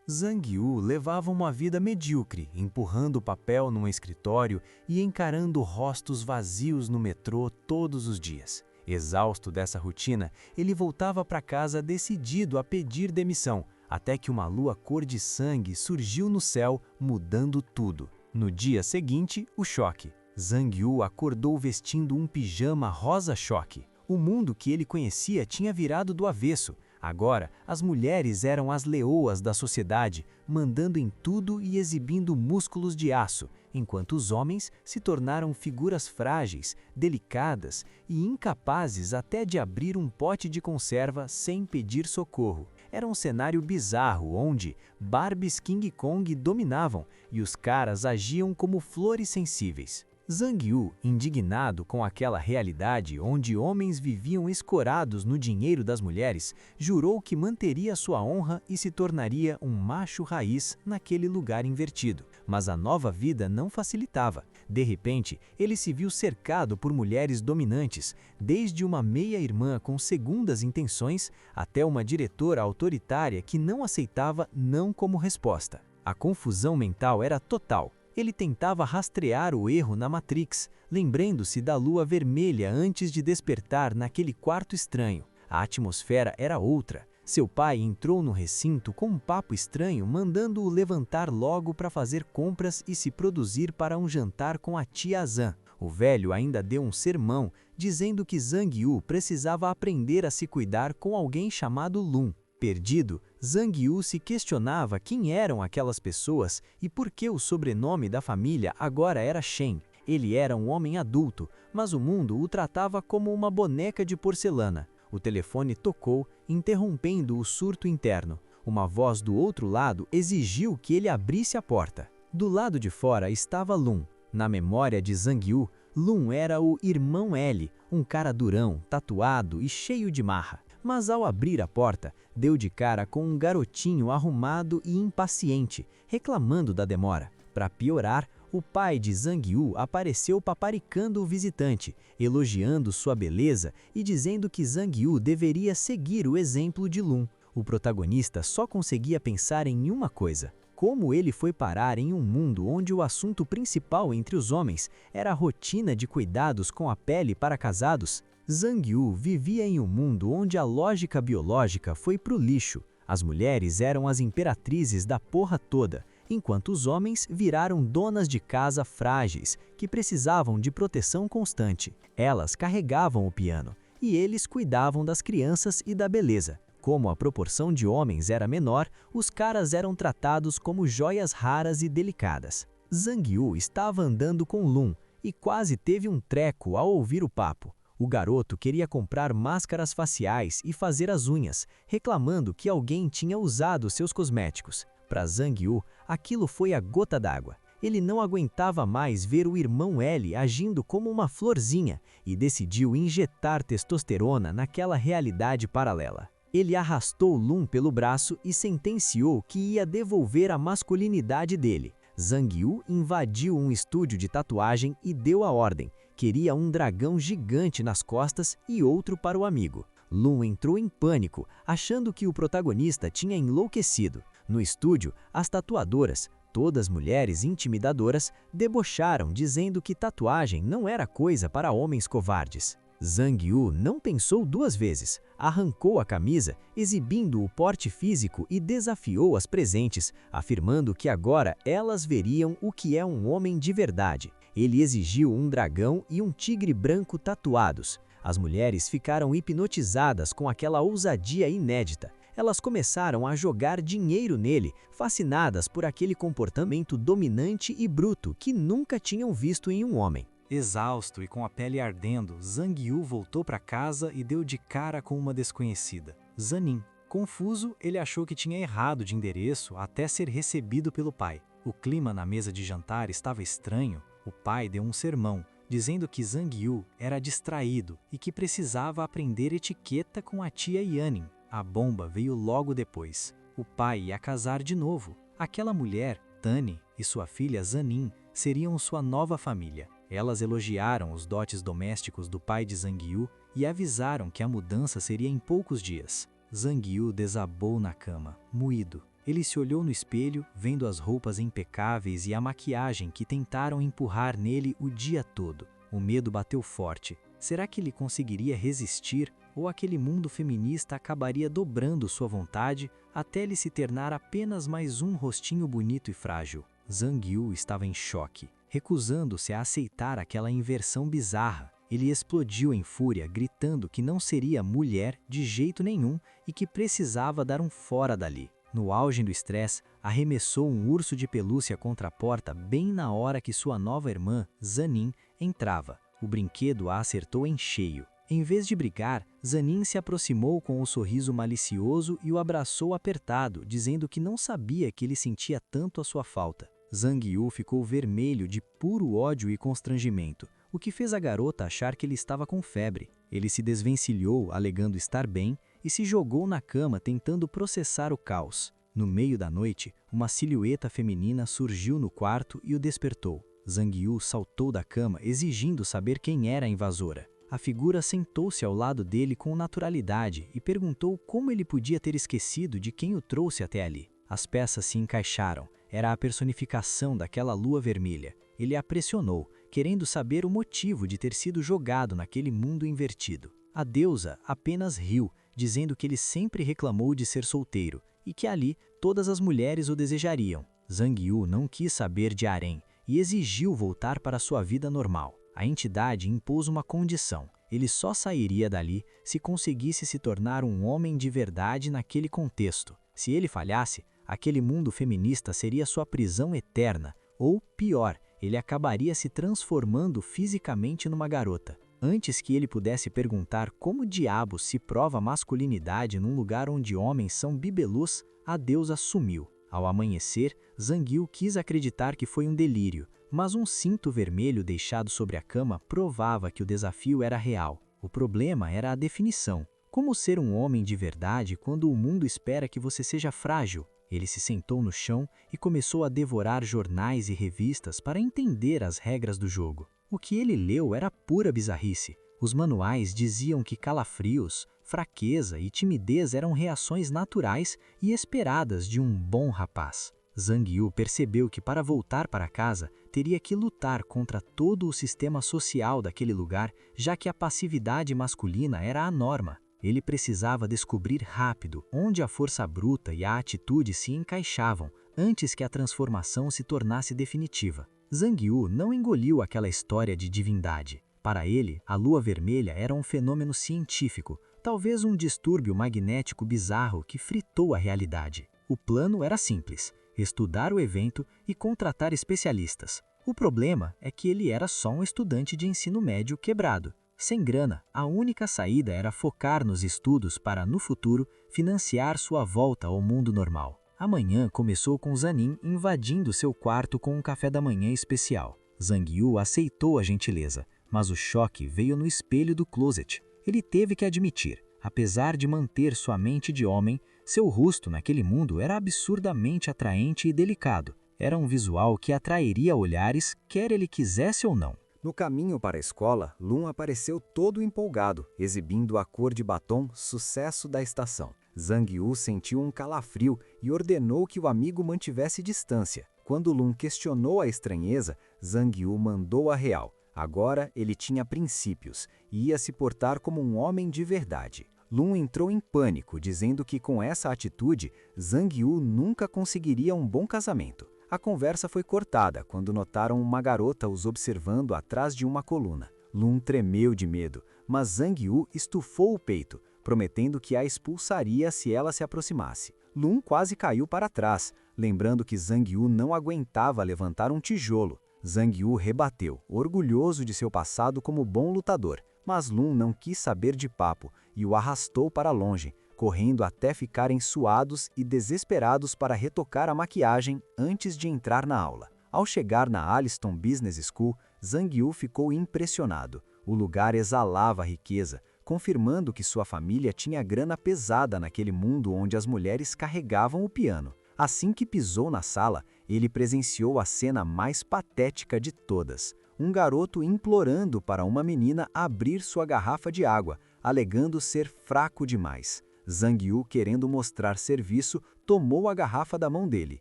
Zhang Yu levava uma vida medíocre, empurrando papel num escritório e encarando rostos vazios no metrô todos os dias. Exausto dessa rotina, ele voltava para casa decidido a pedir demissão, até que uma lua cor de sangue surgiu no céu, mudando tudo. No dia seguinte, o choque. Zhang Yu acordou vestindo um pijama rosa-choque. O mundo que ele conhecia tinha virado do avesso. Agora, as mulheres eram as leoas da sociedade, mandando em tudo e exibindo músculos de aço, enquanto os homens se tornaram figuras frágeis, delicadas e incapazes até de abrir um pote de conserva sem pedir socorro. Era um cenário bizarro onde Barbies King Kong dominavam e os caras agiam como flores sensíveis. Zhang Yu, indignado com aquela realidade onde homens viviam escorados no dinheiro das mulheres, jurou que manteria sua honra e se tornaria um macho raiz naquele lugar invertido. Mas a nova vida não facilitava. De repente, ele se viu cercado por mulheres dominantes, desde uma meia-irmã com segundas intenções até uma diretora autoritária que não aceitava não como resposta. A confusão mental era total. Ele tentava rastrear o erro na Matrix, lembrando-se da lua vermelha antes de despertar naquele quarto estranho. A atmosfera era outra. Seu pai entrou no recinto com um papo estranho, mandando-o levantar logo para fazer compras e se produzir para um jantar com a tia Zhan. O velho ainda deu um sermão, dizendo que Zhang Yu precisava aprender a se cuidar com alguém chamado Lun. Perdido, Zhang Yu se questionava quem eram aquelas pessoas e por que o sobrenome da família agora era Shen. Ele era um homem adulto, mas o mundo o tratava como uma boneca de porcelana. O telefone tocou, interrompendo o surto interno. Uma voz do outro lado exigiu que ele abrisse a porta. Do lado de fora estava Lun. Na memória de Zhang Yu, Lun era o irmão L, um cara durão, tatuado e cheio de marra. Mas ao abrir a porta, deu de cara com um garotinho arrumado e impaciente, reclamando da demora. Para piorar, o pai de Zhang Yu apareceu paparicando o visitante, elogiando sua beleza e dizendo que Zhang Yu deveria seguir o exemplo de Lun. O protagonista só conseguia pensar em uma coisa: como ele foi parar em um mundo onde o assunto principal entre os homens era a rotina de cuidados com a pele para casados? Zhang Yu vivia em um mundo onde a lógica biológica foi pro lixo. As mulheres eram as imperatrizes da porra toda, enquanto os homens viraram donas de casa frágeis, que precisavam de proteção constante. Elas carregavam o piano, e eles cuidavam das crianças e da beleza. Como a proporção de homens era menor, os caras eram tratados como joias raras e delicadas. Zhang Yu estava andando com Lun, e quase teve um treco ao ouvir o papo. O garoto queria comprar máscaras faciais e fazer as unhas, reclamando que alguém tinha usado seus cosméticos. Para Zhang Yu, aquilo foi a gota d'água. Ele não aguentava mais ver o irmão L agindo como uma florzinha e decidiu injetar testosterona naquela realidade paralela. Ele arrastou Lun pelo braço e sentenciou que ia devolver a masculinidade dele. Zhang Yu invadiu um estúdio de tatuagem e deu a ordem. Queria um dragão gigante nas costas e outro para o amigo. Lun entrou em pânico, achando que o protagonista tinha enlouquecido. No estúdio, as tatuadoras, todas mulheres intimidadoras, debocharam dizendo que tatuagem não era coisa para homens covardes. Zhang Yu não pensou duas vezes, arrancou a camisa, exibindo o porte físico e desafiou as presentes, afirmando que agora elas veriam o que é um homem de verdade. Ele exigiu um dragão e um tigre branco tatuados. As mulheres ficaram hipnotizadas com aquela ousadia inédita. Elas começaram a jogar dinheiro nele, fascinadas por aquele comportamento dominante e bruto que nunca tinham visto em um homem. Exausto e com a pele ardendo, Zhang Yu voltou para casa e deu de cara com uma desconhecida, Zanin. Confuso, ele achou que tinha errado de endereço até ser recebido pelo pai. O clima na mesa de jantar estava estranho. O pai deu um sermão, dizendo que Zhang Yu era distraído e que precisava aprender etiqueta com a tia Yanin. A bomba veio logo depois. O pai ia casar de novo. Aquela mulher, Tani, e sua filha Zanin seriam sua nova família. Elas elogiaram os dotes domésticos do pai de Zhang Yu e avisaram que a mudança seria em poucos dias. Zhang Yu desabou na cama, moído. Ele se olhou no espelho, vendo as roupas impecáveis e a maquiagem que tentaram empurrar nele o dia todo. O medo bateu forte. Será que ele conseguiria resistir ou aquele mundo feminista acabaria dobrando sua vontade até ele se tornar apenas mais um rostinho bonito e frágil? Zhang Yu estava em choque, recusando-se a aceitar aquela inversão bizarra. Ele explodiu em fúria, gritando que não seria mulher de jeito nenhum e que precisava dar um fora dali. No auge do estresse, arremessou um urso de pelúcia contra a porta bem na hora que sua nova irmã, Zanin, entrava. O brinquedo a acertou em cheio. Em vez de brigar, Zanin se aproximou com um sorriso malicioso e o abraçou apertado, dizendo que não sabia que ele sentia tanto a sua falta. Zhang Yu ficou vermelho de puro ódio e constrangimento, o que fez a garota achar que ele estava com febre. Ele se desvencilhou, alegando estar bem, e se jogou na cama tentando processar o caos. No meio da noite, uma silhueta feminina surgiu no quarto e o despertou. Zhang Yu saltou da cama, exigindo saber quem era a invasora. A figura sentou-se ao lado dele com naturalidade e perguntou como ele podia ter esquecido de quem o trouxe até ali. As peças se encaixaram. Era a personificação daquela lua vermelha. Ele a pressionou, querendo saber o motivo de ter sido jogado naquele mundo invertido. A deusa apenas riu, dizendo que ele sempre reclamou de ser solteiro e que ali todas as mulheres o desejariam. Zhang Yu não quis saber de harém e exigiu voltar para sua vida normal. A entidade impôs uma condição: ele só sairia dali se conseguisse se tornar um homem de verdade naquele contexto. Se ele falhasse, aquele mundo feminista seria sua prisão eterna, ou pior, ele acabaria se transformando fisicamente numa garota. Antes que ele pudesse perguntar como diabos se prova masculinidade num lugar onde homens são bibelôs, a deusa sumiu. Ao amanhecer, Zhang Yu quis acreditar que foi um delírio, mas um cinto vermelho deixado sobre a cama provava que o desafio era real. O problema era a definição. Como ser um homem de verdade quando o mundo espera que você seja frágil? Ele se sentou no chão e começou a devorar jornais e revistas para entender as regras do jogo. O que ele leu era pura bizarrice. Os manuais diziam que calafrios, fraqueza e timidez eram reações naturais e esperadas de um bom rapaz. Zhang Yu percebeu que para voltar para casa teria que lutar contra todo o sistema social daquele lugar, já que a passividade masculina era a norma. Ele precisava descobrir rápido onde a força bruta e a atitude se encaixavam antes que a transformação se tornasse definitiva. Zhang Yu não engoliu aquela história de divindade. Para ele, a lua vermelha era um fenômeno científico, talvez um distúrbio magnético bizarro que fritou a realidade. O plano era simples: estudar o evento e contratar especialistas. O problema é que ele era só um estudante de ensino médio quebrado. Sem grana, a única saída era focar nos estudos para, no futuro, financiar sua volta ao mundo normal. A manhã começou com Zanin invadindo seu quarto com um café da manhã especial. Zhang Yu aceitou a gentileza, mas o choque veio no espelho do closet. Ele teve que admitir, apesar de manter sua mente de homem, seu rosto naquele mundo era absurdamente atraente e delicado. Era um visual que atrairia olhares, quer ele quisesse ou não. No caminho para a escola, Lun apareceu todo empolgado, exibindo a cor de batom sucesso da estação. Zhang Yu sentiu um calafrio e ordenou que o amigo mantivesse distância. Quando Lun questionou a estranheza, Zhang Yu mandou a real. Agora ele tinha princípios e ia se portar como um homem de verdade. Lun entrou em pânico, dizendo que com essa atitude, Zhang Yu nunca conseguiria um bom casamento. A conversa foi cortada quando notaram uma garota os observando atrás de uma coluna. Lun tremeu de medo, mas Zhang Yu estufou o peito, prometendo que a expulsaria se ela se aproximasse. Lun quase caiu para trás, lembrando que Zhang Yu não aguentava levantar um tijolo. Zhang Yu rebateu, orgulhoso de seu passado como bom lutador, mas Lun não quis saber de papo e o arrastou para longe, correndo até ficarem suados e desesperados para retocar a maquiagem antes de entrar na aula. Ao chegar na Alliston Business School, Zhang Yu ficou impressionado. O lugar exalava riqueza, confirmando que sua família tinha grana pesada naquele mundo onde as mulheres carregavam o piano. Assim que pisou na sala, ele presenciou a cena mais patética de todas. Um garoto implorando para uma menina abrir sua garrafa de água, alegando ser fraco demais. Zhang Yu, querendo mostrar serviço, tomou a garrafa da mão dele.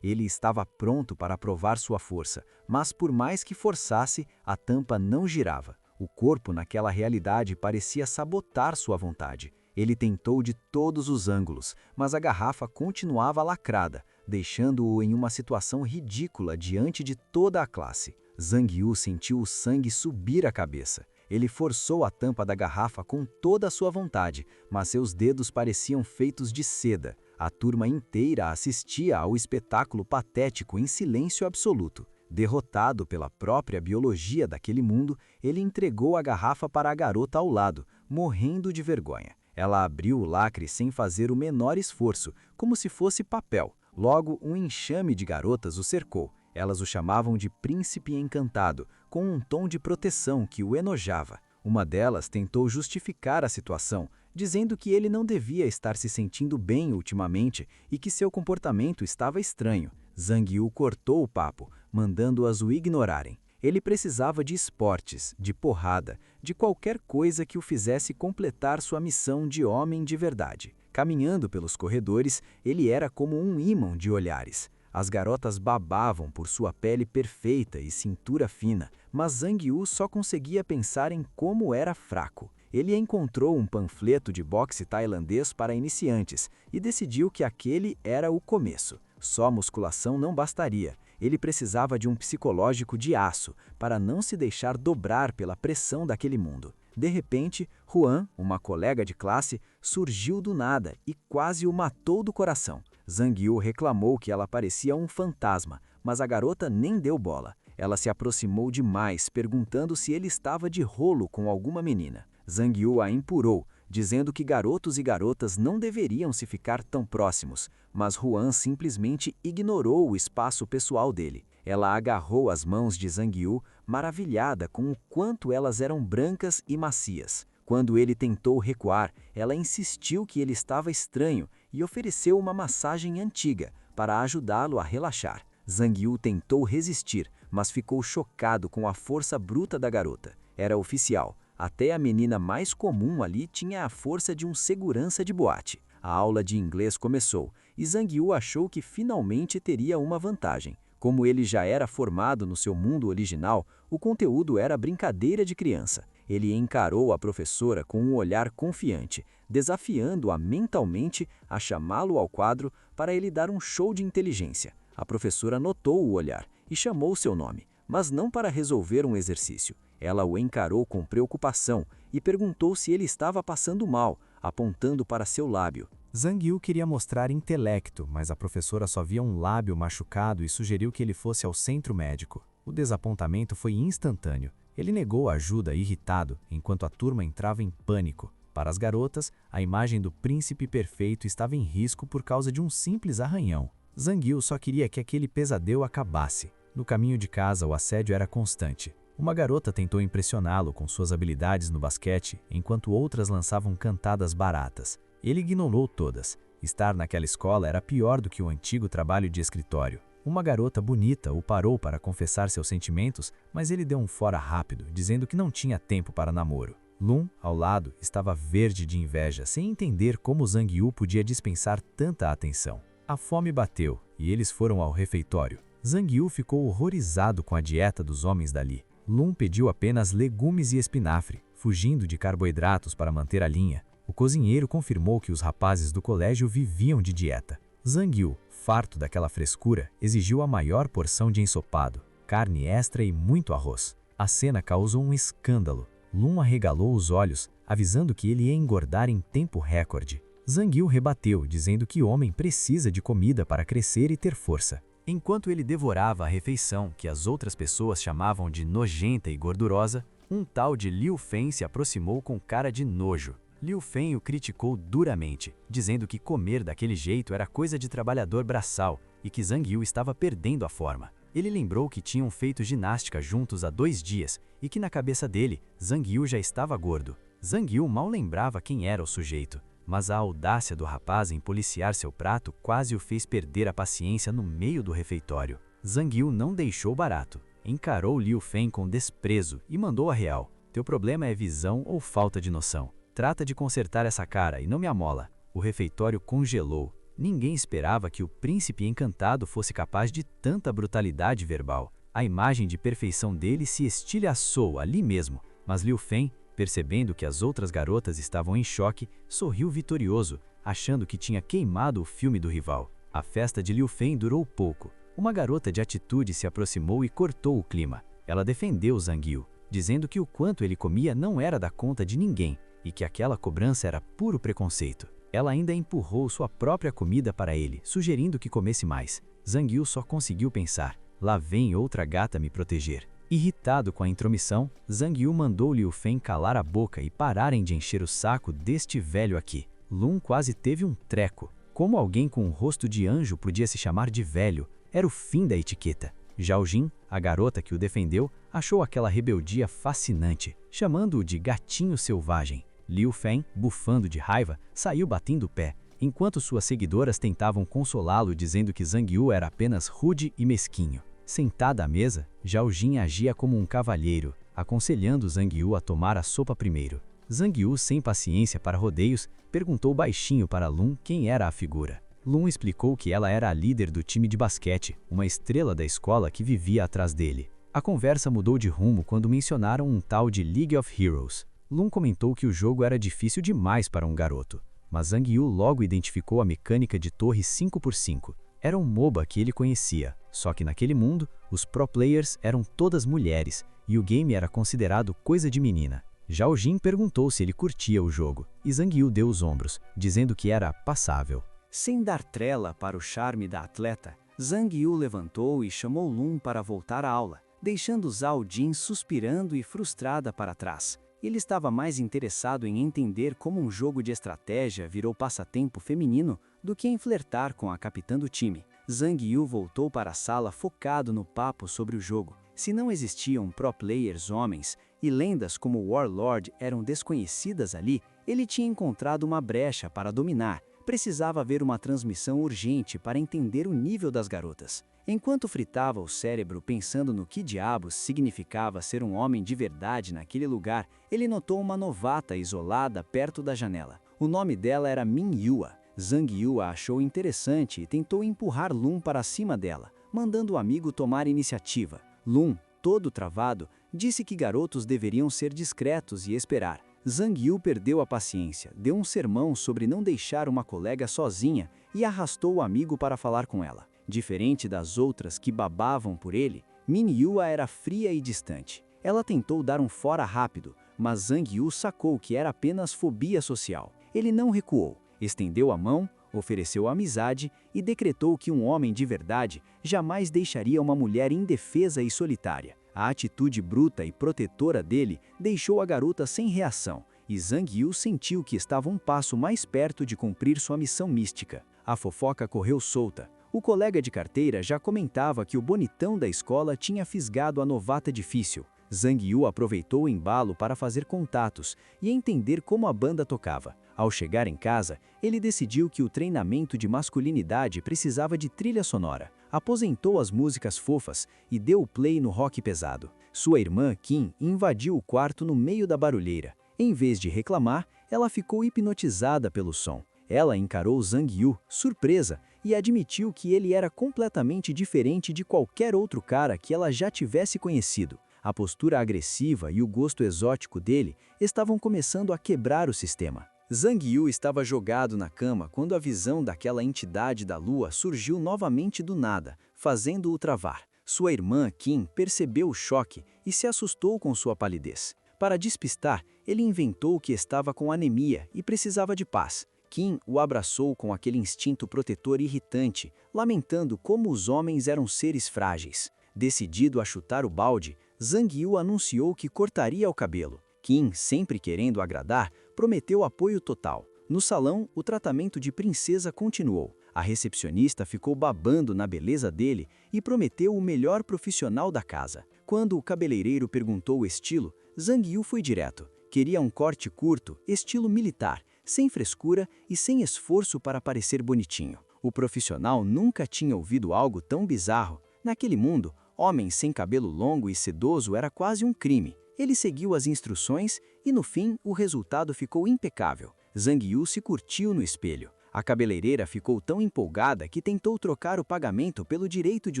Ele estava pronto para provar sua força, mas por mais que forçasse, a tampa não girava. O corpo naquela realidade parecia sabotar sua vontade. Ele tentou de todos os ângulos, mas a garrafa continuava lacrada, deixando-o em uma situação ridícula diante de toda a classe. Zhang Yu sentiu o sangue subir a cabeça. Ele forçou a tampa da garrafa com toda a sua vontade, mas seus dedos pareciam feitos de seda. A turma inteira assistia ao espetáculo patético em silêncio absoluto. Derrotado pela própria biologia daquele mundo, ele entregou a garrafa para a garota ao lado, morrendo de vergonha. Ela abriu o lacre sem fazer o menor esforço, como se fosse papel. Logo, um enxame de garotas o cercou. Elas o chamavam de príncipe encantado, com um tom de proteção que o enojava. Uma delas tentou justificar a situação, dizendo que ele não devia estar se sentindo bem ultimamente e que seu comportamento estava estranho. Zhang Yu cortou o papo, mandando-as o ignorarem. Ele precisava de esportes, de porrada, de qualquer coisa que o fizesse completar sua missão de homem de verdade. Caminhando pelos corredores, ele era como um ímã de olhares. As garotas babavam por sua pele perfeita e cintura fina, mas Zhang Yu só conseguia pensar em como era fraco. Ele encontrou um panfleto de boxe tailandês para iniciantes e decidiu que aquele era o começo. Só musculação não bastaria. Ele precisava de um psicológico de aço para não se deixar dobrar pela pressão daquele mundo. De repente, Huan, uma colega de classe, surgiu do nada e quase o matou do coração. Zhang Yu reclamou que ela parecia um fantasma, mas a garota nem deu bola. Ela se aproximou demais, perguntando se ele estava de rolo com alguma menina. Zhang Yu a empurrou, dizendo que garotos e garotas não deveriam se ficar tão próximos, mas Huan simplesmente ignorou o espaço pessoal dele. Ela agarrou as mãos de Zhang Yu, maravilhada com o quanto elas eram brancas e macias. Quando ele tentou recuar, ela insistiu que ele estava estranho e ofereceu uma massagem antiga para ajudá-lo a relaxar. Zhang Yu tentou resistir, mas ficou chocado com a força bruta da garota. Era oficial. Até a menina mais comum ali tinha a força de um segurança de boate. A aula de inglês começou e Zhang Yu achou que finalmente teria uma vantagem. Como ele já era formado no seu mundo original, o conteúdo era brincadeira de criança. Ele encarou a professora com um olhar confiante, desafiando-a mentalmente a chamá-lo ao quadro para ele dar um show de inteligência. A professora notou o olhar e chamou seu nome, mas não para resolver um exercício. Ela o encarou com preocupação e perguntou se ele estava passando mal, apontando para seu lábio. Zhang Yu queria mostrar intelecto, mas a professora só via um lábio machucado e sugeriu que ele fosse ao centro médico. O desapontamento foi instantâneo. Ele negou a ajuda irritado, enquanto a turma entrava em pânico. Para as garotas, a imagem do príncipe perfeito estava em risco por causa de um simples arranhão. Zhang Yu só queria que aquele pesadelo acabasse. No caminho de casa, o assédio era constante. Uma garota tentou impressioná-lo com suas habilidades no basquete, enquanto outras lançavam cantadas baratas. Ele ignorou todas. Estar naquela escola era pior do que o antigo trabalho de escritório. Uma garota bonita o parou para confessar seus sentimentos, mas ele deu um fora rápido, dizendo que não tinha tempo para namoro. Lun, ao lado, estava verde de inveja, sem entender como Zhang Yu podia dispensar tanta atenção. A fome bateu, e eles foram ao refeitório. Zhang Yu ficou horrorizado com a dieta dos homens dali. Lun pediu apenas legumes e espinafre, fugindo de carboidratos para manter a linha. O cozinheiro confirmou que os rapazes do colégio viviam de dieta. Zhang Yu, farto daquela frescura, exigiu a maior porção de ensopado, carne extra e muito arroz. A cena causou um escândalo. Lun arregalou os olhos, avisando que ele ia engordar em tempo recorde. Zhang Yu rebateu, dizendo que homem precisa de comida para crescer e ter força. Enquanto ele devorava a refeição, que as outras pessoas chamavam de nojenta e gordurosa, um tal de Liu Fen se aproximou com cara de nojo. Liu Fen o criticou duramente, dizendo que comer daquele jeito era coisa de trabalhador braçal e que Zhang Yu estava perdendo a forma. Ele lembrou que tinham feito ginástica juntos há 2 dias e que na cabeça dele, Zhang Yu já estava gordo. Zhang Yu mal lembrava quem era o sujeito. Mas a audácia do rapaz em policiar seu prato quase o fez perder a paciência no meio do refeitório. Zhang Yu não deixou barato. Encarou Liu Fen com desprezo e mandou a real. Teu problema é visão ou falta de noção. Trata de consertar essa cara e não me amola. O refeitório congelou. Ninguém esperava que o príncipe encantado fosse capaz de tanta brutalidade verbal. A imagem de perfeição dele se estilhaçou ali mesmo, mas Liu Feng, percebendo que as outras garotas estavam em choque, sorriu vitorioso, achando que tinha queimado o filme do rival. A festa de Liu Feng durou pouco. Uma garota de atitude se aproximou e cortou o clima. Ela defendeu Zhang Yu, dizendo que o quanto ele comia não era da conta de ninguém e que aquela cobrança era puro preconceito. Ela ainda empurrou sua própria comida para ele, sugerindo que comesse mais. Zhang Yu só conseguiu pensar, lá vem outra gata me proteger. Irritado com a intromissão, Zhang Yu mandou Liu Feng calar a boca e pararem de encher o saco deste velho aqui. Lun quase teve um treco. Como alguém com um rosto de anjo podia se chamar de velho? Era o fim da etiqueta. Zhao Jin, a garota que o defendeu, achou aquela rebeldia fascinante, chamando-o de gatinho selvagem. Liu Feng, bufando de raiva, saiu batendo o pé, enquanto suas seguidoras tentavam consolá-lo dizendo que Zhang Yu era apenas rude e mesquinho. Sentada à mesa, Zhao Jin agia como um cavalheiro, aconselhando Zhang Yu a tomar a sopa primeiro. Zhang Yu, sem paciência para rodeios, perguntou baixinho para Lun quem era a figura. Lun explicou que ela era a líder do time de basquete, uma estrela da escola que vivia atrás dele. A conversa mudou de rumo quando mencionaram um tal de League of Heroes. Lun comentou que o jogo era difícil demais para um garoto, mas Zhang Yu logo identificou a mecânica de torre 5x5. Era um MOBA que ele conhecia, só que naquele mundo, os pro players eram todas mulheres e o game era considerado coisa de menina. Zhao Jin perguntou se ele curtia o jogo, e Zhang Yu deu os ombros, dizendo que era passável. Sem dar trela para o charme da atleta, Zhang Yu levantou e chamou Lun para voltar à aula, deixando Zhao Jin suspirando e frustrada para trás. Ele estava mais interessado em entender como um jogo de estratégia virou passatempo feminino do que em flertar com a capitã do time. Zhang Yu voltou para a sala focado no papo sobre o jogo. Se não existiam pro players homens e lendas como Warlord eram desconhecidas ali, ele tinha encontrado uma brecha para dominar. Precisava haver uma transmissão urgente para entender o nível das garotas. Enquanto fritava o cérebro pensando no que diabos significava ser um homem de verdade naquele lugar, ele notou uma novata isolada perto da janela. O nome dela era Min Yua. Zhang Yu a achou interessante e tentou empurrar Lun para cima dela, mandando o amigo tomar iniciativa. Lun, todo travado, disse que garotos deveriam ser discretos e esperar. Zhang Yu perdeu a paciência, deu um sermão sobre não deixar uma colega sozinha e arrastou o amigo para falar com ela. Diferente das outras que babavam por ele, Min Yua era fria e distante. Ela tentou dar um fora rápido, mas Zhang Yu sacou que era apenas fobia social. Ele não recuou, estendeu a mão, ofereceu amizade e decretou que um homem de verdade jamais deixaria uma mulher indefesa e solitária. A atitude bruta e protetora dele deixou a garota sem reação, e Zhang Yu sentiu que estava um passo mais perto de cumprir sua missão mística. A fofoca correu solta. O colega de carteira já comentava que o bonitão da escola tinha fisgado a novata difícil. Zhang Yu aproveitou o embalo para fazer contatos e entender como a banda tocava. Ao chegar em casa, ele decidiu que o treinamento de masculinidade precisava de trilha sonora. Aposentou as músicas fofas e deu o play no rock pesado. Sua irmã, Kim, invadiu o quarto no meio da barulheira. Em vez de reclamar, ela ficou hipnotizada pelo som. Ela encarou Zhang Yu, surpresa, e admitiu que ele era completamente diferente de qualquer outro cara que ela já tivesse conhecido. A postura agressiva e o gosto exótico dele estavam começando a quebrar o sistema. Zhang Yu estava jogado na cama quando a visão daquela entidade da lua surgiu novamente do nada, fazendo-o travar. Sua irmã, Kim, percebeu o choque e se assustou com sua palidez. Para despistar, ele inventou que estava com anemia e precisava de paz. Kim o abraçou com aquele instinto protetor irritante, lamentando como os homens eram seres frágeis. Decidido a chutar o balde, Zhang Yu anunciou que cortaria o cabelo. Kim, sempre querendo agradar, prometeu apoio total. No salão, o tratamento de princesa continuou. A recepcionista ficou babando na beleza dele e prometeu o melhor profissional da casa. Quando o cabeleireiro perguntou o estilo, Zhang Yu foi direto. Queria um corte curto, estilo militar, sem frescura e sem esforço para parecer bonitinho. O profissional nunca tinha ouvido algo tão bizarro. Naquele mundo, homem sem cabelo longo e sedoso era quase um crime. Ele seguiu as instruções e, no fim, o resultado ficou impecável. Zhang Yu se curtiu no espelho. A cabeleireira ficou tão empolgada que tentou trocar o pagamento pelo direito de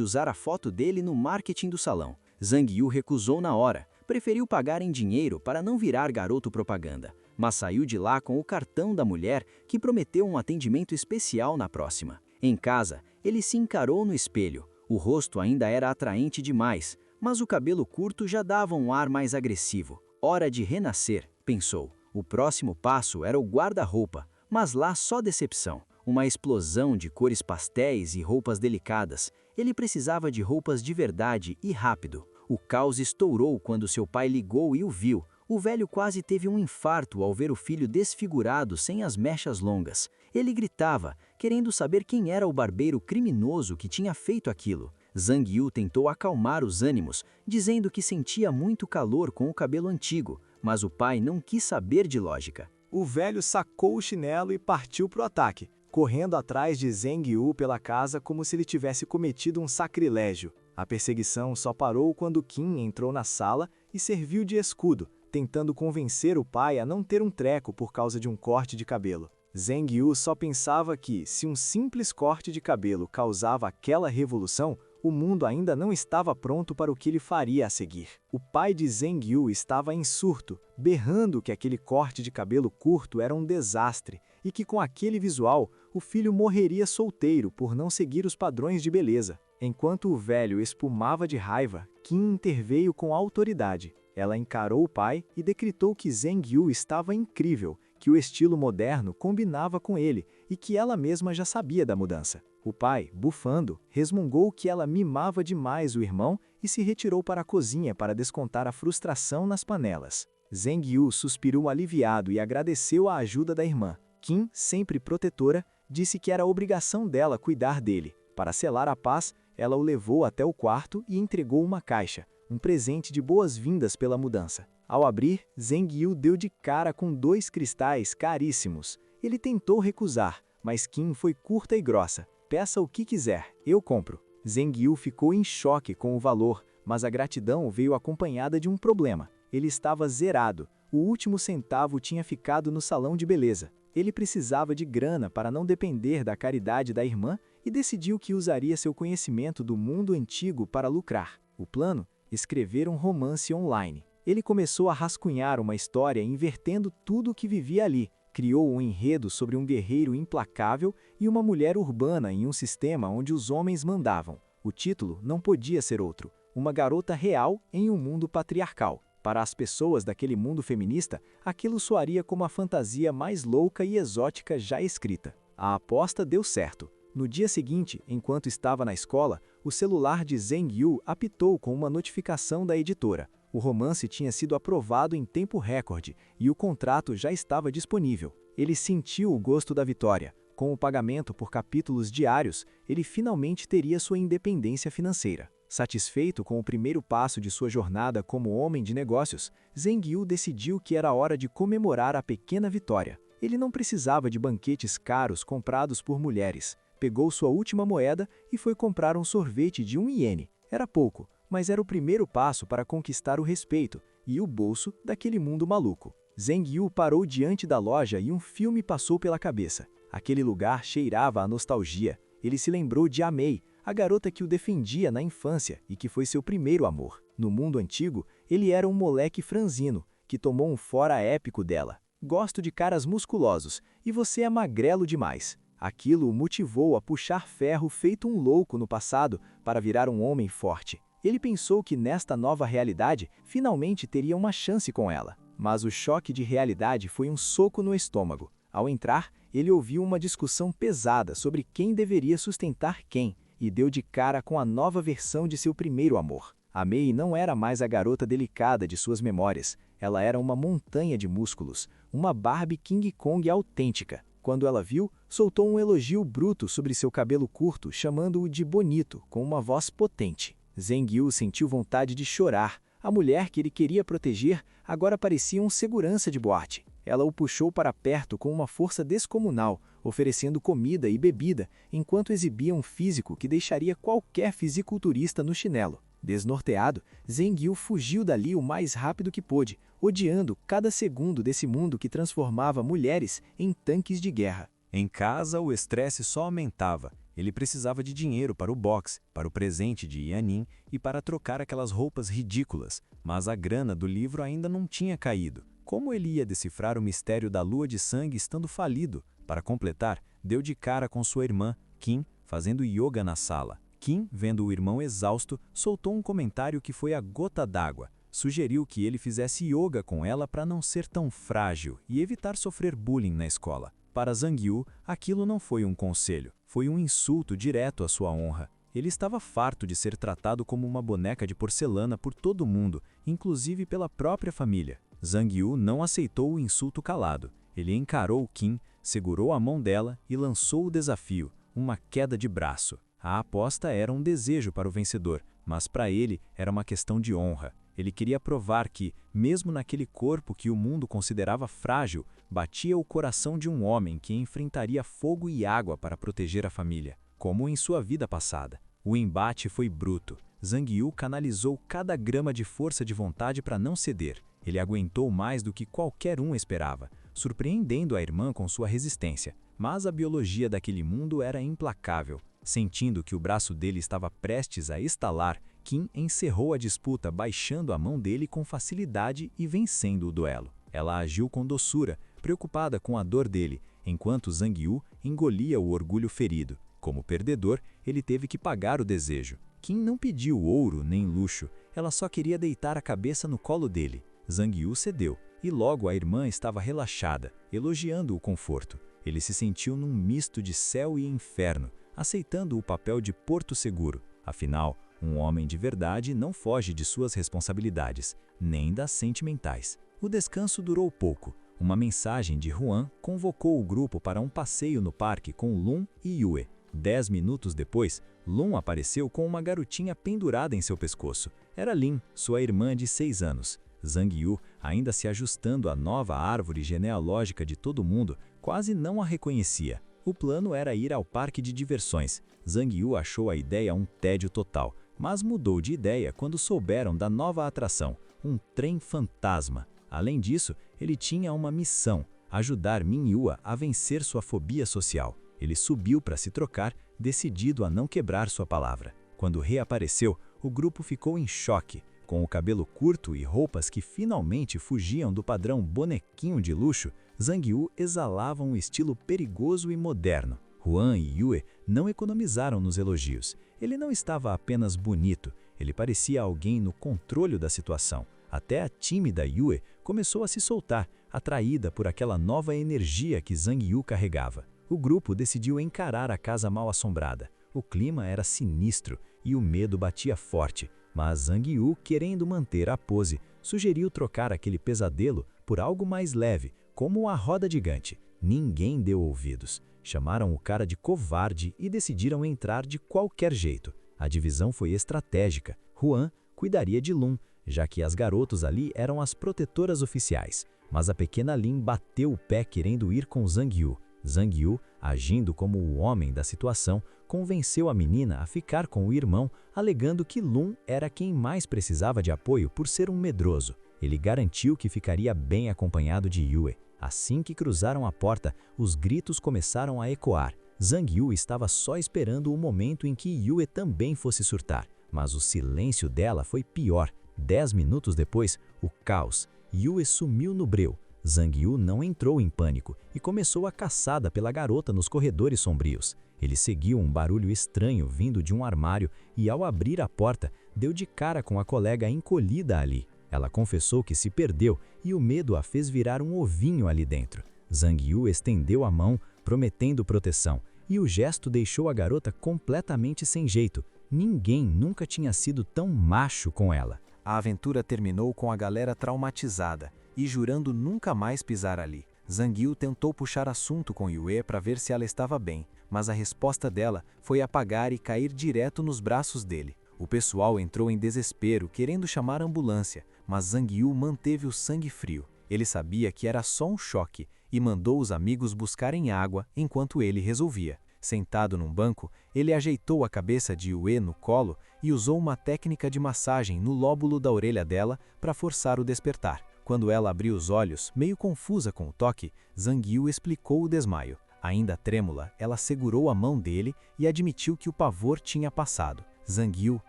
usar a foto dele no marketing do salão. Zhang Yu recusou na hora, preferiu pagar em dinheiro para não virar garoto propaganda, mas saiu de lá com o cartão da mulher que prometeu um atendimento especial na próxima. Em casa, ele se encarou no espelho. O rosto ainda era atraente demais, mas o cabelo curto já dava um ar mais agressivo. Hora de renascer, pensou. O próximo passo era o guarda-roupa, mas lá só decepção. Uma explosão de cores pastéis e roupas delicadas. Ele precisava de roupas de verdade e rápido. O caos estourou quando seu pai ligou e o viu. O velho quase teve um infarto ao ver o filho desfigurado sem as mechas longas. Ele gritava, querendo saber quem era o barbeiro criminoso que tinha feito aquilo. Zhang Yu tentou acalmar os ânimos, dizendo que sentia muito calor com o cabelo antigo, mas o pai não quis saber de lógica. O velho sacou o chinelo e partiu para o ataque, correndo atrás de Zhang Yu pela casa como se ele tivesse cometido um sacrilégio. A perseguição só parou quando Qin entrou na sala e serviu de escudo, tentando convencer o pai a não ter um treco por causa de um corte de cabelo. Zhang Yu só pensava que, se um simples corte de cabelo causava aquela revolução, o mundo ainda não estava pronto para o que ele faria a seguir. O pai de Zhang Yu estava em surto, berrando que aquele corte de cabelo curto era um desastre e que com aquele visual, o filho morreria solteiro por não seguir os padrões de beleza. Enquanto o velho espumava de raiva, Qin interveio com autoridade. Ela encarou o pai e decretou que Zhang Yu estava incrível, que o estilo moderno combinava com ele e que ela mesma já sabia da mudança. O pai, bufando, resmungou que ela mimava demais o irmão e se retirou para a cozinha para descontar a frustração nas panelas. Zhang Yu suspirou aliviado e agradeceu a ajuda da irmã. Qin, sempre protetora, disse que era obrigação dela cuidar dele. Para selar a paz, ela o levou até o quarto e entregou uma caixa, um presente de boas-vindas pela mudança. Ao abrir, Zhang Yu deu de cara com 2 cristais caríssimos. Ele tentou recusar, mas Qin foi curta e grossa. Peça o que quiser, eu compro. Zhang Yu ficou em choque com o valor, mas a gratidão veio acompanhada de um problema. Ele estava zerado. O último centavo tinha ficado no salão de beleza. Ele precisava de grana para não depender da caridade da irmã e decidiu que usaria seu conhecimento do mundo antigo para lucrar. O plano? Escrever um romance online. Ele começou a rascunhar uma história invertendo tudo o que vivia ali. Criou um enredo sobre um guerreiro implacável e uma mulher urbana em um sistema onde os homens mandavam. O título não podia ser outro: Uma garota real em um mundo patriarcal. Para as pessoas daquele mundo feminista, aquilo soaria como a fantasia mais louca e exótica já escrita. A aposta deu certo. No dia seguinte, enquanto estava na escola, o celular de Zhang Yu apitou com uma notificação da editora. O romance tinha sido aprovado em tempo recorde e o contrato já estava disponível. Ele sentiu o gosto da vitória. Com o pagamento por capítulos diários, ele finalmente teria sua independência financeira. Satisfeito com o primeiro passo de sua jornada como homem de negócios, Zhang Yu decidiu que era hora de comemorar a pequena vitória. Ele não precisava de banquetes caros comprados por mulheres. Pegou sua última moeda e foi comprar um sorvete de 1 iene. Era pouco, mas era o primeiro passo para conquistar o respeito e o bolso daquele mundo maluco. Zhang Yu parou diante da loja e um filme passou pela cabeça. Aquele lugar cheirava a nostalgia. Ele se lembrou de Amei, a garota que o defendia na infância e que foi seu primeiro amor. No mundo antigo, ele era um moleque franzino, que tomou um fora épico dela. Gosto de caras musculosos, e você é magrelo demais. Aquilo o motivou a puxar ferro feito um louco no passado para virar um homem forte. Ele pensou que nesta nova realidade, finalmente teria uma chance com ela. Mas o choque de realidade foi um soco no estômago. Ao entrar, ele ouviu uma discussão pesada sobre quem deveria sustentar quem, e deu de cara com a nova versão de seu primeiro amor. A Mei não era mais a garota delicada de suas memórias. Ela era uma montanha de músculos, uma Barbie King Kong autêntica. Quando ela viu, soltou um elogio bruto sobre seu cabelo curto, chamando-o de bonito, com uma voz potente. Zhang Yu sentiu vontade de chorar. A mulher que ele queria proteger agora parecia um segurança de boate. Ela o puxou para perto com uma força descomunal, oferecendo comida e bebida, enquanto exibia um físico que deixaria qualquer fisiculturista no chinelo. Desnorteado, Zhang Yu fugiu dali o mais rápido que pôde, odiando cada segundo desse mundo que transformava mulheres em tanques de guerra. Em casa, o estresse só aumentava. Ele precisava de dinheiro para o boxe, para o presente de Yanin e para trocar aquelas roupas ridículas, mas a grana do livro ainda não tinha caído. Como ele ia decifrar o mistério da lua de sangue estando falido? Para completar, deu de cara com sua irmã, Kim, fazendo yoga na sala. Kim, vendo o irmão exausto, soltou um comentário que foi a gota d'água. Sugeriu que ele fizesse yoga com ela para não ser tão frágil e evitar sofrer bullying na escola. Para Zhang Yu, aquilo não foi um conselho, foi um insulto direto à sua honra. Ele estava farto de ser tratado como uma boneca de porcelana por todo mundo, inclusive pela própria família. Zhang Yu não aceitou o insulto calado. Ele encarou Kim, segurou a mão dela e lançou o desafio, uma queda de braço. A aposta era um desejo para o vencedor, mas para ele era uma questão de honra. Ele queria provar que, mesmo naquele corpo que o mundo considerava frágil, batia o coração de um homem que enfrentaria fogo e água para proteger a família, como em sua vida passada. O embate foi bruto. Zhang Yu canalizou cada grama de força de vontade para não ceder. Ele aguentou mais do que qualquer um esperava, surpreendendo a irmã com sua resistência. Mas a biologia daquele mundo era implacável. Sentindo que o braço dele estava prestes a estalar, Kim encerrou a disputa baixando a mão dele com facilidade e vencendo o duelo. Ela agiu com doçura, preocupada com a dor dele, enquanto Zhang Yu engolia o orgulho ferido. Como perdedor, ele teve que pagar o desejo. Kim não pediu ouro nem luxo, ela só queria deitar a cabeça no colo dele. Zhang Yu cedeu, e logo a irmã estava relaxada, elogiando o conforto. Ele se sentiu num misto de céu e inferno, aceitando o papel de porto seguro. Afinal, um homem de verdade não foge de suas responsabilidades, nem das sentimentais. O descanso durou pouco. Uma mensagem de Huan convocou o grupo para um passeio no parque com Lun e Yue. 10 minutos depois, Lun apareceu com uma garotinha pendurada em seu pescoço. Era Lin, sua irmã de 6 anos. Zhang Yu, ainda se ajustando à nova árvore genealógica de todo mundo, quase não a reconhecia. O plano era ir ao parque de diversões. Zhang Yu achou a ideia um tédio total, mas mudou de ideia quando souberam da nova atração, um trem fantasma. Além disso, ele tinha uma missão, ajudar Minhyua a vencer sua fobia social. Ele subiu para se trocar, decidido a não quebrar sua palavra. Quando reapareceu, o grupo ficou em choque. Com o cabelo curto e roupas que finalmente fugiam do padrão bonequinho de luxo, Zhang Yu exalava um estilo perigoso e moderno. Huan e Yue não economizaram nos elogios. Ele não estava apenas bonito, ele parecia alguém no controle da situação. Até a tímida Yue começou a se soltar, atraída por aquela nova energia que Zhang Yu carregava. O grupo decidiu encarar a casa mal-assombrada. O clima era sinistro e o medo batia forte. Mas Zhang Yu, querendo manter a pose, sugeriu trocar aquele pesadelo por algo mais leve, como a roda gigante. Ninguém deu ouvidos. Chamaram o cara de covarde e decidiram entrar de qualquer jeito. A divisão foi estratégica. Huan cuidaria de Lun, já que as garotas ali eram as protetoras oficiais. Mas a pequena Lin bateu o pé querendo ir com Zhang Yu. Zhang Yu, agindo como o homem da situação, convenceu a menina a ficar com o irmão, alegando que Lun era quem mais precisava de apoio por ser um medroso. Ele garantiu que ficaria bem acompanhado de Yue. Assim que cruzaram a porta, os gritos começaram a ecoar. Zhang Yu estava só esperando o momento em que Yue também fosse surtar, mas o silêncio dela foi pior. 10 minutos depois, o caos. Yue sumiu no breu. Zhang Yu não entrou em pânico e começou a caçada pela garota nos corredores sombrios. Ele seguiu um barulho estranho vindo de um armário e, ao abrir a porta, deu de cara com a colega encolhida ali. Ela confessou que se perdeu e o medo a fez virar um ovinho ali dentro. Zhang Yu estendeu a mão, prometendo proteção, e o gesto deixou a garota completamente sem jeito. Ninguém nunca tinha sido tão macho com ela. A aventura terminou com a galera traumatizada e jurando nunca mais pisar ali. Zhang Yu tentou puxar assunto com Yue para ver se ela estava bem, mas a resposta dela foi apagar e cair direto nos braços dele. O pessoal entrou em desespero, querendo chamar a ambulância, mas Zhang Yu manteve o sangue frio. Ele sabia que era só um choque e mandou os amigos buscarem água enquanto ele resolvia. Sentado num banco, ele ajeitou a cabeça de Yue no colo e usou uma técnica de massagem no lóbulo da orelha dela para forçar o despertar. Quando ela abriu os olhos, meio confusa com o toque, Zhang Yu explicou o desmaio. Ainda trêmula, ela segurou a mão dele e admitiu que o pavor tinha passado. Zhang Yu,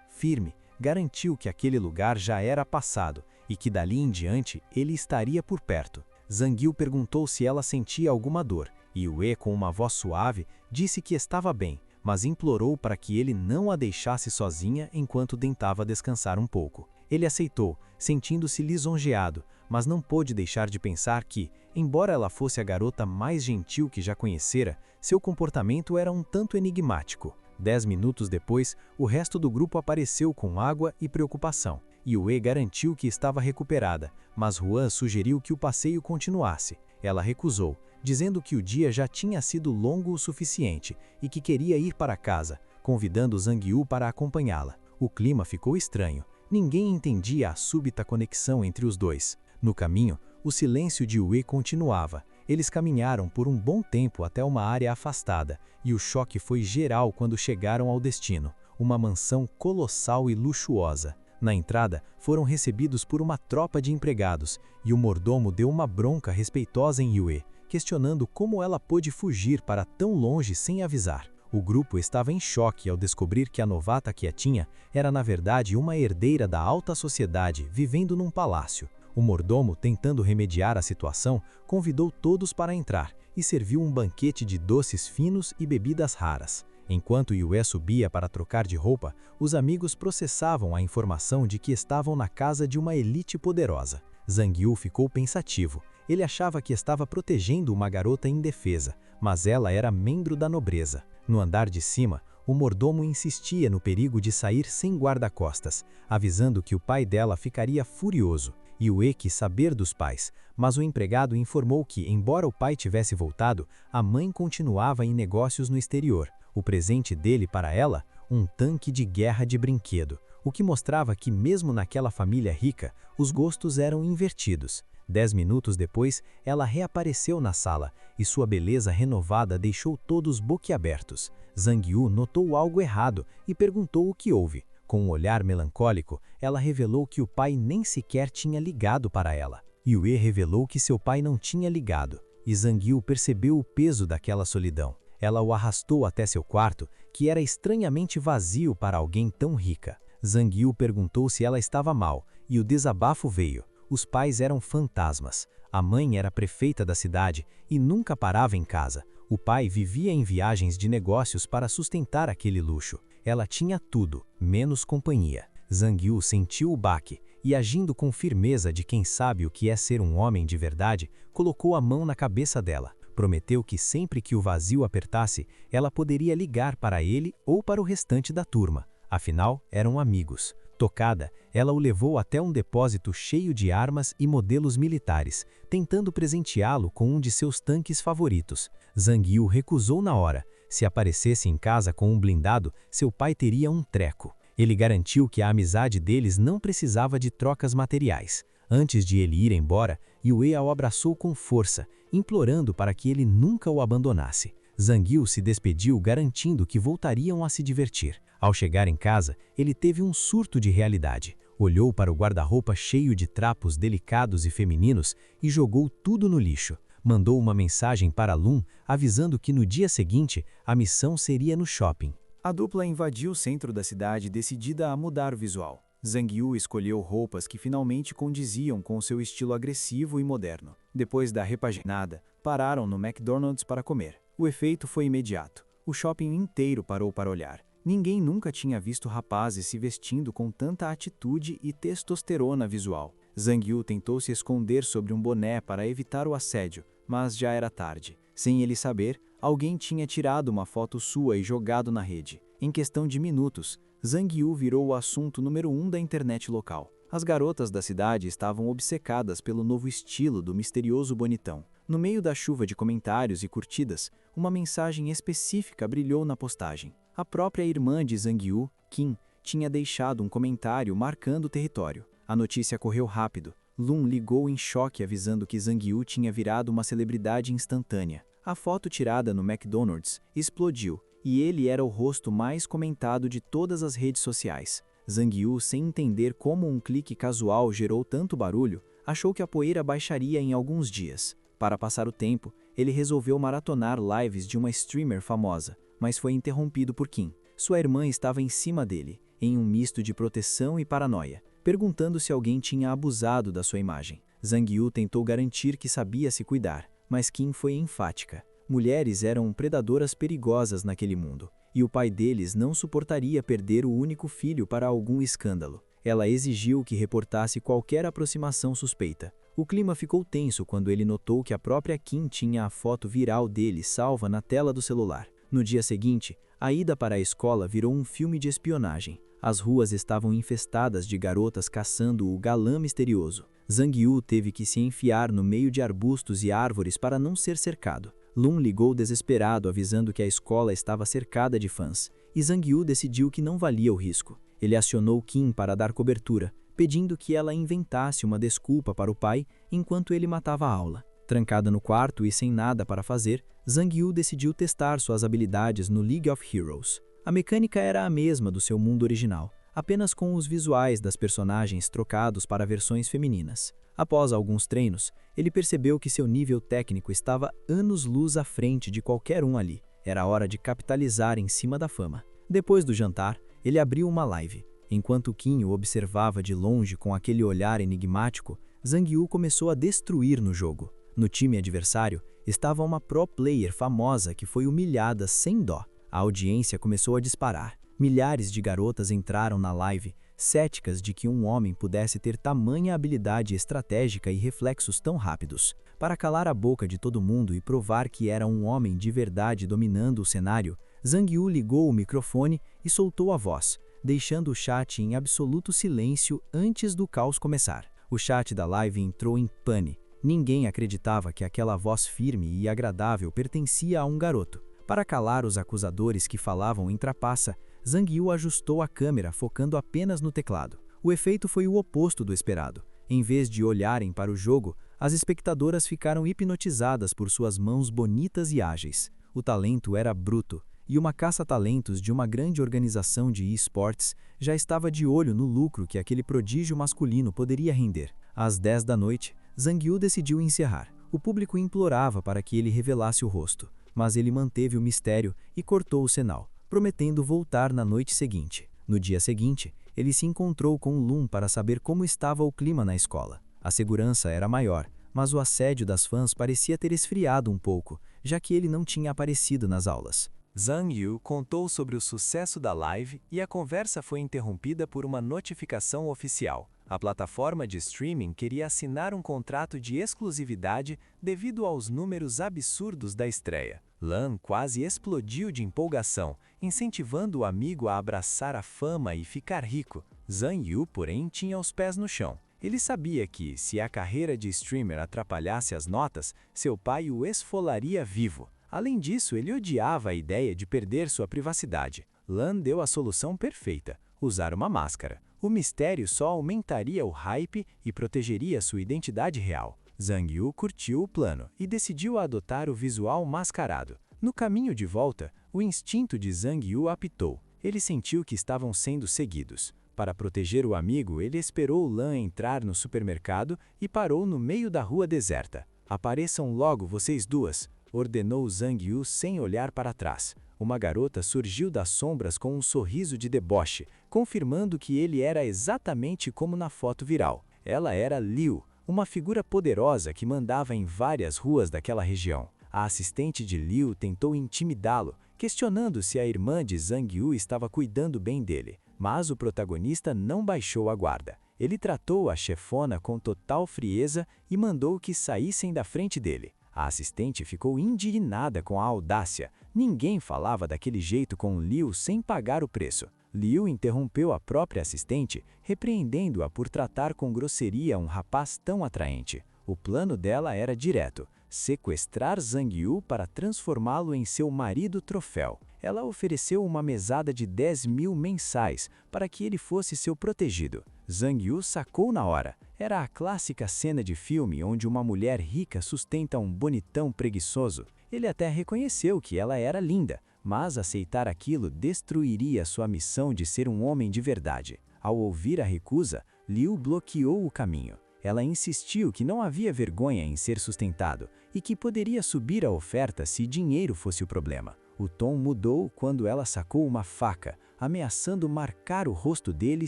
firme, garantiu que aquele lugar já era passado e que dali em diante ele estaria por perto. Zhang Yu perguntou se ela sentia alguma dor, e Yue, com uma voz suave, disse que estava bem, mas implorou para que ele não a deixasse sozinha enquanto tentava descansar um pouco. Ele aceitou, sentindo-se lisonjeado, mas não pôde deixar de pensar que, embora ela fosse a garota mais gentil que já conhecera, seu comportamento era um tanto enigmático. 10 minutos depois, o resto do grupo apareceu com água e preocupação. Yue garantiu que estava recuperada, mas Huan sugeriu que o passeio continuasse. Ela recusou, dizendo que o dia já tinha sido longo o suficiente e que queria ir para casa, convidando Zhang Yu para acompanhá-la. O clima ficou estranho. Ninguém entendia a súbita conexão entre os dois. No caminho, o silêncio de Yue continuava. Eles caminharam por um bom tempo até uma área afastada, e o choque foi geral quando chegaram ao destino, uma mansão colossal e luxuosa. Na entrada, foram recebidos por uma tropa de empregados, e o mordomo deu uma bronca respeitosa em Yue, questionando como ela pôde fugir para tão longe sem avisar. O grupo estava em choque ao descobrir que a novata quietinha era na verdade uma herdeira da alta sociedade vivendo num palácio. O mordomo, tentando remediar a situação, convidou todos para entrar e serviu um banquete de doces finos e bebidas raras. Enquanto Yue subia para trocar de roupa, os amigos processavam a informação de que estavam na casa de uma elite poderosa. Zhang Yu ficou pensativo. Ele achava que estava protegendo uma garota indefesa, mas ela era membro da nobreza. No andar de cima, o mordomo insistia no perigo de sair sem guarda-costas, avisando que o pai dela ficaria furioso. Yue quis saber dos pais, mas o empregado informou que, embora o pai tivesse voltado, a mãe continuava em negócios no exterior. O presente dele para ela, um tanque de guerra de brinquedo, o que mostrava que mesmo naquela família rica, os gostos eram invertidos. 10 minutos depois, ela reapareceu na sala, e sua beleza renovada deixou todos boquiabertos. Zhang Yu notou algo errado e perguntou o que houve. Com um olhar melancólico, ela revelou que o pai nem sequer tinha ligado para ela. Yue revelou que seu pai não tinha ligado, e Zhang Yu percebeu o peso daquela solidão. Ela o arrastou até seu quarto, que era estranhamente vazio para alguém tão rica. Zhang Yu perguntou se ela estava mal, e o desabafo veio. Os pais eram fantasmas. A mãe era prefeita da cidade e nunca parava em casa. O pai vivia em viagens de negócios para sustentar aquele luxo. Ela tinha tudo, menos companhia. Zhang Yu sentiu o baque e, agindo com firmeza de quem sabe o que é ser um homem de verdade, colocou a mão na cabeça dela. Prometeu que sempre que o vazio apertasse, ela poderia ligar para ele ou para o restante da turma. Afinal, eram amigos. Tocada, ela o levou até um depósito cheio de armas e modelos militares, tentando presenteá-lo com um de seus tanques favoritos. Zhang Yu recusou na hora. Se aparecesse em casa com um blindado, seu pai teria um treco. Ele garantiu que a amizade deles não precisava de trocas materiais. Antes de ele ir embora, Yue o abraçou com força, implorando para que ele nunca o abandonasse. Zhang Yu se despediu garantindo que voltariam a se divertir. Ao chegar em casa, ele teve um surto de realidade. Olhou para o guarda-roupa cheio de trapos delicados e femininos e jogou tudo no lixo. Mandou uma mensagem para Lun, avisando que no dia seguinte, a missão seria no shopping. A dupla invadiu o centro da cidade decidida a mudar o visual. Zhang Yu escolheu roupas que finalmente condiziam com seu estilo agressivo e moderno. Depois da repaginada, pararam no McDonald's para comer. O efeito foi imediato. O shopping inteiro parou para olhar. Ninguém nunca tinha visto rapazes se vestindo com tanta atitude e testosterona visual. Zhang Yu tentou se esconder sobre um boné para evitar o assédio, mas já era tarde. Sem ele saber, alguém tinha tirado uma foto sua e jogado na rede. Em questão de minutos, Zhang Yu virou o assunto número 1 da internet local. As garotas da cidade estavam obcecadas pelo novo estilo do misterioso bonitão. No meio da chuva de comentários e curtidas, uma mensagem específica brilhou na postagem. A própria irmã de Zhang Yu, Kim, tinha deixado um comentário marcando o território. A notícia correu rápido. Lun ligou em choque avisando que Zhang Yu tinha virado uma celebridade instantânea. A foto tirada no McDonald's explodiu, e ele era o rosto mais comentado de todas as redes sociais. Zhang Yu, sem entender como um clique casual gerou tanto barulho, achou que a poeira baixaria em alguns dias. Para passar o tempo, ele resolveu maratonar lives de uma streamer famosa, mas foi interrompido por Kim. Sua irmã estava em cima dele, em um misto de proteção e paranoia, perguntando se alguém tinha abusado da sua imagem. Zhang Yu tentou garantir que sabia se cuidar, mas Kim foi enfática. Mulheres eram predadoras perigosas naquele mundo, e o pai deles não suportaria perder o único filho para algum escândalo. Ela exigiu que reportasse qualquer aproximação suspeita. O clima ficou tenso quando ele notou que a própria Kim tinha a foto viral dele salva na tela do celular. No dia seguinte, a ida para a escola virou um filme de espionagem. As ruas estavam infestadas de garotas caçando o galã misterioso. Zhang Yu teve que se enfiar no meio de arbustos e árvores para não ser cercado. Lun ligou desesperado avisando que a escola estava cercada de fãs, e Zhang Yu decidiu que não valia o risco. Ele acionou Kim para dar cobertura, pedindo que ela inventasse uma desculpa para o pai enquanto ele matava a aula. Trancada no quarto e sem nada para fazer, Zhang Yu decidiu testar suas habilidades no League of Heroes. A mecânica era a mesma do seu mundo original, apenas com os visuais das personagens trocados para versões femininas. Após alguns treinos, ele percebeu que seu nível técnico estava anos-luz à frente de qualquer um ali. Era hora de capitalizar em cima da fama. Depois do jantar, ele abriu uma live. Enquanto Kim o observava de longe com aquele olhar enigmático, Zhang Yu começou a destruir no jogo. No time adversário, estava uma pro player famosa que foi humilhada sem dó. A audiência começou a disparar. Milhares de garotas entraram na live, céticas de que um homem pudesse ter tamanha habilidade estratégica e reflexos tão rápidos. Para calar a boca de todo mundo e provar que era um homem de verdade dominando o cenário, Zhang Yu ligou o microfone e soltou a voz, deixando o chat em absoluto silêncio antes do caos começar. O chat da live entrou em pane. Ninguém acreditava que aquela voz firme e agradável pertencia a um garoto. Para calar os acusadores que falavam em trapaça, Zhang Yu ajustou a câmera focando apenas no teclado. O efeito foi o oposto do esperado. Em vez de olharem para o jogo, as espectadoras ficaram hipnotizadas por suas mãos bonitas e ágeis. O talento era bruto, e uma caça-talentos de uma grande organização de esportes já estava de olho no lucro que aquele prodígio masculino poderia render. Às 10 da noite, Zhang Yu decidiu encerrar. O público implorava para que ele revelasse o rosto, mas ele manteve o mistério e cortou o sinal, prometendo voltar na noite seguinte. No dia seguinte, ele se encontrou com Lun para saber como estava o clima na escola. A segurança era maior, mas o assédio das fãs parecia ter esfriado um pouco, já que ele não tinha aparecido nas aulas. Zhang Yu contou sobre o sucesso da live e a conversa foi interrompida por uma notificação oficial. A plataforma de streaming queria assinar um contrato de exclusividade devido aos números absurdos da estreia. Lan quase explodiu de empolgação, incentivando o amigo a abraçar a fama e ficar rico. Zhang Yu, porém, tinha os pés no chão. Ele sabia que, se a carreira de streamer atrapalhasse as notas, seu pai o esfolaria vivo. Além disso, ele odiava a ideia de perder sua privacidade. Lan deu a solução perfeita: usar uma máscara. O mistério só aumentaria o hype e protegeria sua identidade real. Zhang Yu curtiu o plano e decidiu adotar o visual mascarado. No caminho de volta, o instinto de Zhang Yu apitou. Ele sentiu que estavam sendo seguidos. Para proteger o amigo, ele esperou Lan entrar no supermercado e parou no meio da rua deserta. "Apareçam logo, vocês duas", ordenou Zhang Yu sem olhar para trás. Uma garota surgiu das sombras com um sorriso de deboche, confirmando que ele era exatamente como na foto viral. Ela era Liu, uma figura poderosa que mandava em várias ruas daquela região. A assistente de Liu tentou intimidá-lo, questionando se a irmã de Zhang Yu estava cuidando bem dele. Mas o protagonista não baixou a guarda. Ele tratou a chefona com total frieza e mandou que saíssem da frente dele. A assistente ficou indignada com a audácia. Ninguém falava daquele jeito com Liu sem pagar o preço. Liu interrompeu a própria assistente, repreendendo-a por tratar com grosseria um rapaz tão atraente. O plano dela era direto: sequestrar Zhang Yu para transformá-lo em seu marido troféu. Ela ofereceu uma mesada de 10.000 mensais para que ele fosse seu protegido. Zhang Yu sacou na hora. Era a clássica cena de filme onde uma mulher rica sustenta um bonitão preguiçoso. Ele até reconheceu que ela era linda, mas aceitar aquilo destruiria sua missão de ser um homem de verdade. Ao ouvir a recusa, Liu bloqueou o caminho. Ela insistiu que não havia vergonha em ser sustentado e que poderia subir a oferta se dinheiro fosse o problema. O tom mudou quando ela sacou uma faca, ameaçando marcar o rosto dele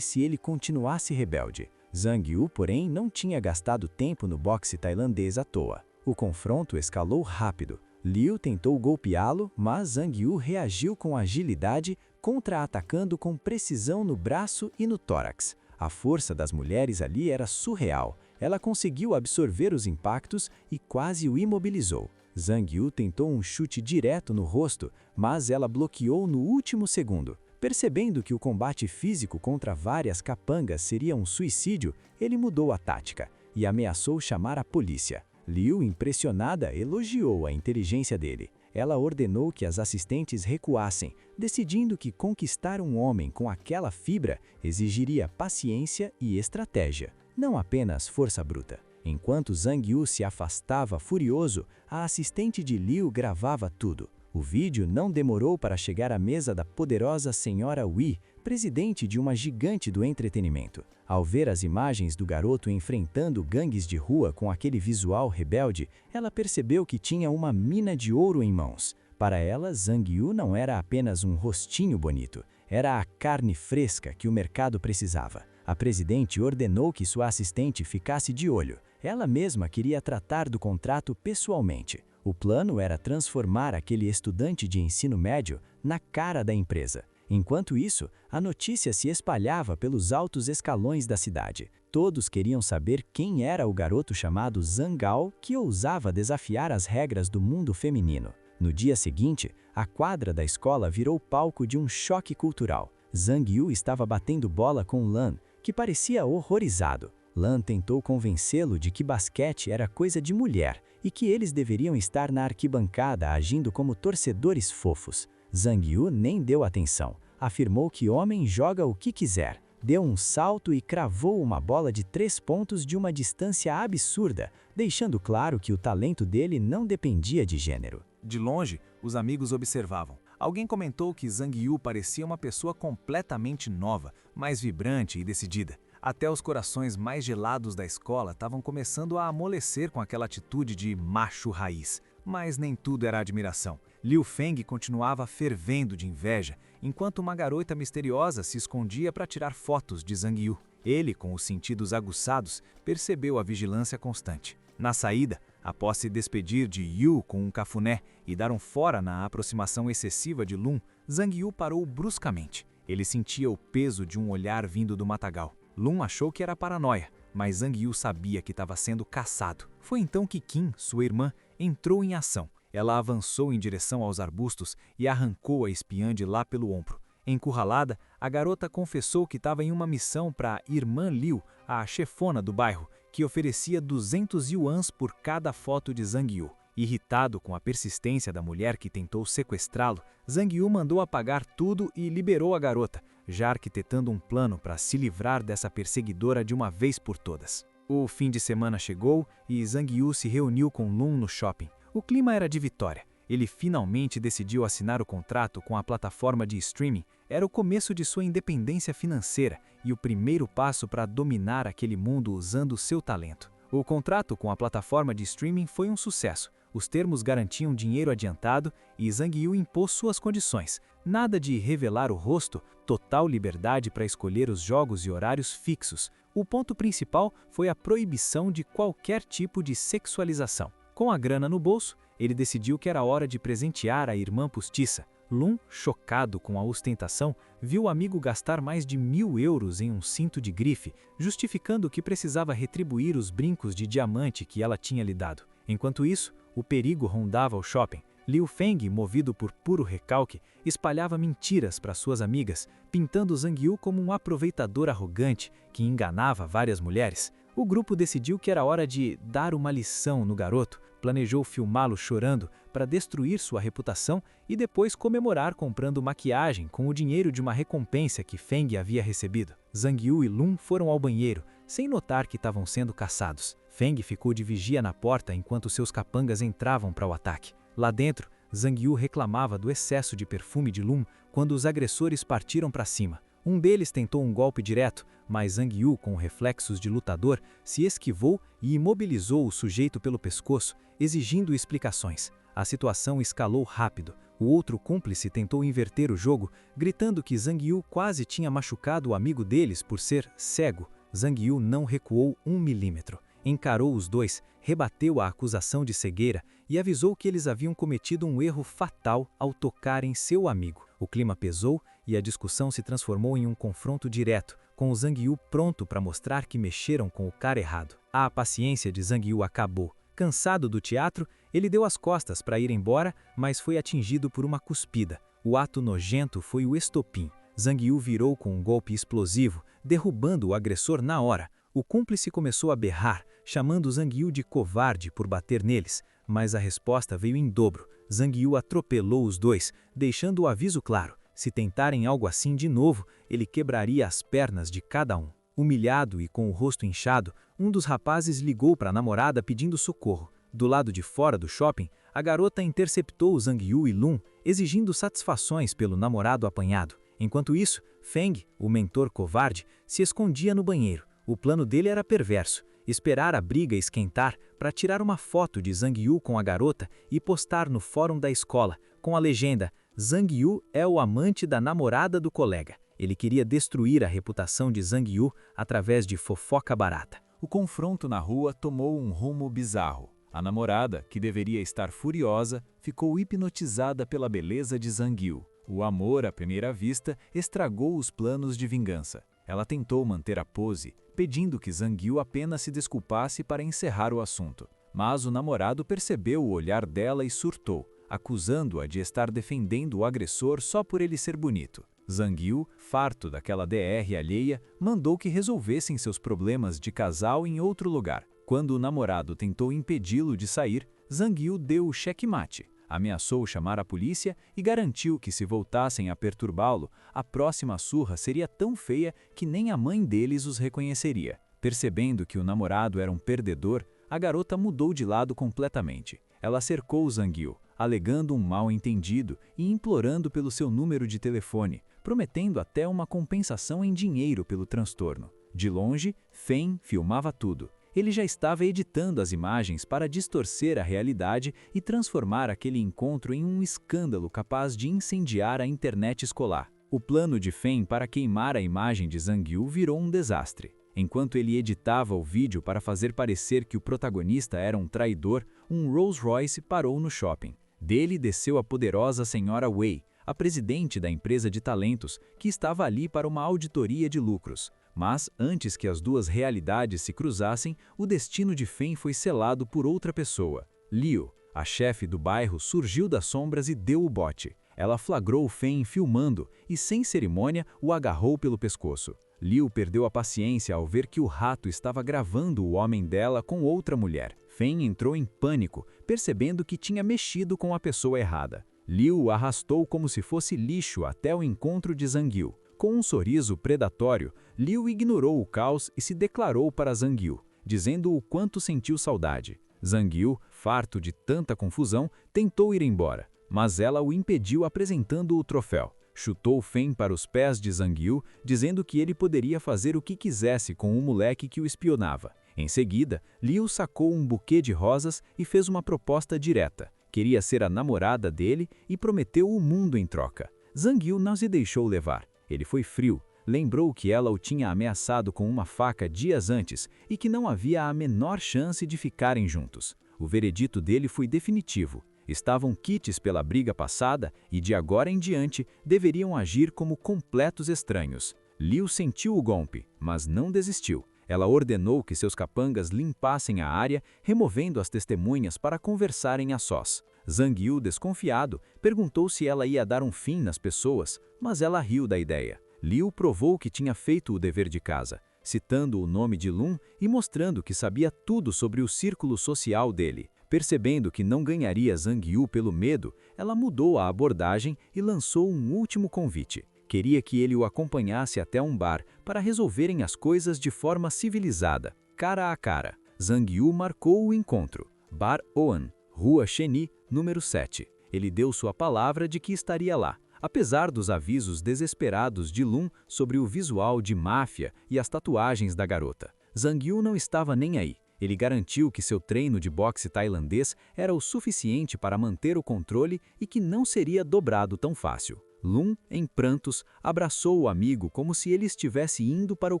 se ele continuasse rebelde. Zhang Yu, porém, não tinha gastado tempo no boxe tailandês à toa. O confronto escalou rápido. Liu tentou golpeá-lo, mas Zhang Yu reagiu com agilidade, contra-atacando com precisão no braço e no tórax. A força das mulheres ali era surreal. Ela conseguiu absorver os impactos e quase o imobilizou. Zhang Yu tentou um chute direto no rosto, mas ela bloqueou no último segundo. Percebendo que o combate físico contra várias capangas seria um suicídio, ele mudou a tática e ameaçou chamar a polícia. Liu, impressionada, elogiou a inteligência dele. Ela ordenou que as assistentes recuassem, decidindo que conquistar um homem com aquela fibra exigiria paciência e estratégia, não apenas força bruta. Enquanto Zhang Yu se afastava furioso, a assistente de Liu gravava tudo. O vídeo não demorou para chegar à mesa da poderosa senhora Wei, presidente de uma gigante do entretenimento. Ao ver as imagens do garoto enfrentando gangues de rua com aquele visual rebelde, ela percebeu que tinha uma mina de ouro em mãos. Para ela, Zhang Yu não era apenas um rostinho bonito, era a carne fresca que o mercado precisava. A presidente ordenou que sua assistente ficasse de olho. Ela mesma queria tratar do contrato pessoalmente. O plano era transformar aquele estudante de ensino médio na cara da empresa. Enquanto isso, a notícia se espalhava pelos altos escalões da cidade. Todos queriam saber quem era o garoto chamado Zhang Gao que ousava desafiar as regras do mundo feminino. No dia seguinte, a quadra da escola virou palco de um choque cultural. Zhang Yu estava batendo bola com Lan, que parecia horrorizado. Lan tentou convencê-lo de que basquete era coisa de mulher e que eles deveriam estar na arquibancada agindo como torcedores fofos. Zhang Yu nem deu atenção. Afirmou que homem joga o que quiser. Deu um salto e cravou uma bola de 3 pontos de uma distância absurda, deixando claro que o talento dele não dependia de gênero. De longe, os amigos observavam. Alguém comentou que Zhang Yu parecia uma pessoa completamente nova, mais vibrante e decidida. Até os corações mais gelados da escola estavam começando a amolecer com aquela atitude de macho raiz. Mas nem tudo era admiração. Liu Feng continuava fervendo de inveja, enquanto uma garota misteriosa se escondia para tirar fotos de Zhang Yu. Ele, com os sentidos aguçados, percebeu a vigilância constante. Na saída, após se despedir de Yu com um cafuné e dar um fora na aproximação excessiva de Lun, Zhang Yu parou bruscamente. Ele sentia o peso de um olhar vindo do matagal. Lun achou que era paranoia, mas Zhang Yu sabia que estava sendo caçado. Foi então que Qin, sua irmã, entrou em ação. Ela avançou em direção aos arbustos e arrancou a espiã de lá pelo ombro. Encurralada, a garota confessou que estava em uma missão para a irmã Liu, a chefona do bairro, que oferecia 200 yuans por cada foto de Zhang Yu. Irritado com a persistência da mulher que tentou sequestrá-lo, Zhang Yu mandou apagar tudo e liberou a garota, já arquitetando um plano para se livrar dessa perseguidora de uma vez por todas. O fim de semana chegou e Zhang Yu se reuniu com Lun no shopping. O clima era de vitória. Ele finalmente decidiu assinar o contrato com a plataforma de streaming. Era o começo de sua independência financeira e o primeiro passo para dominar aquele mundo usando seu talento. O contrato com a plataforma de streaming foi um sucesso. Os termos garantiam dinheiro adiantado e Zhang Yu impôs suas condições. Nada de revelar o rosto, total liberdade para escolher os jogos e horários fixos. O ponto principal foi a proibição de qualquer tipo de sexualização. Com a grana no bolso, ele decidiu que era hora de presentear a irmã postiça. Lun, chocado com a ostentação, viu o amigo gastar mais de 1.000 euros em um cinto de grife, justificando que precisava retribuir os brincos de diamante que ela tinha lhe dado. Enquanto isso, o perigo rondava o shopping. Liu Feng, movido por puro recalque, espalhava mentiras para suas amigas, pintando Zhang Yu como um aproveitador arrogante que enganava várias mulheres. O grupo decidiu que era hora de dar uma lição no garoto, planejou filmá-lo chorando para destruir sua reputação e depois comemorar comprando maquiagem com o dinheiro de uma recompensa que Feng havia recebido. Zhang Yu e Lun foram ao banheiro, sem notar que estavam sendo caçados. Feng ficou de vigia na porta enquanto seus capangas entravam para o ataque. Lá dentro, Zhang Yu reclamava do excesso de perfume de Lun quando os agressores partiram para cima. Um deles tentou um golpe direto, mas Zhang Yu, com reflexos de lutador, se esquivou e imobilizou o sujeito pelo pescoço, exigindo explicações. A situação escalou rápido. O outro cúmplice tentou inverter o jogo, gritando que Zhang Yu quase tinha machucado o amigo deles por ser cego. Zhang Yu não recuou 1 milímetro. Encarou os dois, rebateu a acusação de cegueira e avisou que eles haviam cometido um erro fatal ao tocarem seu amigo. O clima pesou e a discussão se transformou em um confronto direto, com o Zhang Yu pronto para mostrar que mexeram com o cara errado. A paciência de Zhang Yu acabou. Cansado do teatro, ele deu as costas para ir embora, mas foi atingido por uma cuspida. O ato nojento foi o estopim. Zhang Yu virou com um golpe explosivo, derrubando o agressor na hora. O cúmplice começou a berrar, chamando Zhang Yu de covarde por bater neles, mas a resposta veio em dobro. Zhang Yu atropelou os dois, deixando o aviso claro: se tentarem algo assim de novo, ele quebraria as pernas de cada um. Humilhado e com o rosto inchado, um dos rapazes ligou para a namorada pedindo socorro. Do lado de fora do shopping, a garota interceptou Zhang Yu e Lun, exigindo satisfações pelo namorado apanhado. Enquanto isso, Feng, o mentor covarde, se escondia no banheiro. O plano dele era perverso: esperar a briga esquentar para tirar uma foto de Zhang Yu com a garota e postar no fórum da escola, com a legenda: Zhang Yu é o amante da namorada do colega. Ele queria destruir a reputação de Zhang Yu através de fofoca barata. O confronto na rua tomou um rumo bizarro. A namorada, que deveria estar furiosa, ficou hipnotizada pela beleza de Zhang Yu. O amor à primeira vista estragou os planos de vingança. Ela tentou manter a pose, pedindo que Zhang Yu apenas se desculpasse para encerrar o assunto. Mas o namorado percebeu o olhar dela e surtou, acusando-a de estar defendendo o agressor só por ele ser bonito. Zhang Yu, farto daquela DR alheia, mandou que resolvessem seus problemas de casal em outro lugar. Quando o namorado tentou impedi-lo de sair, Zhang Yu deu o checkmate. Ameaçou chamar a polícia e garantiu que se voltassem a perturbá-lo, a próxima surra seria tão feia que nem a mãe deles os reconheceria. Percebendo que o namorado era um perdedor, a garota mudou de lado completamente. Ela cercou Zhang Yu, alegando um mal-entendido e implorando pelo seu número de telefone, prometendo até uma compensação em dinheiro pelo transtorno. De longe, Feng filmava tudo. Ele já estava editando as imagens para distorcer a realidade e transformar aquele encontro em um escândalo capaz de incendiar a internet escolar. O plano de Feng para queimar a imagem de Zhang Yu virou um desastre. Enquanto ele editava o vídeo para fazer parecer que o protagonista era um traidor, um Rolls Royce parou no shopping. Dele desceu a poderosa senhora Wei, a presidente da empresa de talentos, que estava ali para uma auditoria de lucros. Mas, antes que as duas realidades se cruzassem, o destino de Feng foi selado por outra pessoa. Liu, a chefe do bairro, surgiu das sombras e deu o bote. Ela flagrou Feng filmando e, sem cerimônia, o agarrou pelo pescoço. Liu perdeu a paciência ao ver que o rato estava gravando o homem dela com outra mulher. Feng entrou em pânico, percebendo que tinha mexido com a pessoa errada. Liu o arrastou como se fosse lixo até o encontro de Zhang Yu. Com um sorriso predatório, Liu ignorou o caos e se declarou para Zhang Yu, dizendo o quanto sentiu saudade. Zhang Yu, farto de tanta confusão, tentou ir embora, mas ela o impediu apresentando o troféu. Chutou Feng para os pés de Zhang Yu, dizendo que ele poderia fazer o que quisesse com o moleque que o espionava. Em seguida, Liu sacou um buquê de rosas e fez uma proposta direta. Queria ser a namorada dele e prometeu o mundo em troca. Zhang Yu não se deixou levar. Ele foi frio, lembrou que ela o tinha ameaçado com uma faca dias antes e que não havia a menor chance de ficarem juntos. O veredito dele foi definitivo. Estavam quites pela briga passada e, de agora em diante, deveriam agir como completos estranhos. Liu sentiu o golpe, mas não desistiu. Ela ordenou que seus capangas limpassem a área, removendo as testemunhas para conversarem a sós. Zhang Yu, desconfiado, perguntou se ela ia dar um fim nas pessoas, mas ela riu da ideia. Liu provou que tinha feito o dever de casa, citando o nome de Lun e mostrando que sabia tudo sobre o círculo social dele. Percebendo que não ganharia Zhang Yu pelo medo, ela mudou a abordagem e lançou um último convite. Queria que ele o acompanhasse até um bar para resolverem as coisas de forma civilizada, cara a cara. Zhang Yu marcou o encontro. Bar Oan, Rua Sheni, número 7. Ele deu sua palavra de que estaria lá. Apesar dos avisos desesperados de Lun sobre o visual de máfia e as tatuagens da garota, Zhang Yu não estava nem aí. Ele garantiu que seu treino de boxe tailandês era o suficiente para manter o controle e que não seria dobrado tão fácil. Lun, em prantos, abraçou o amigo como se ele estivesse indo para o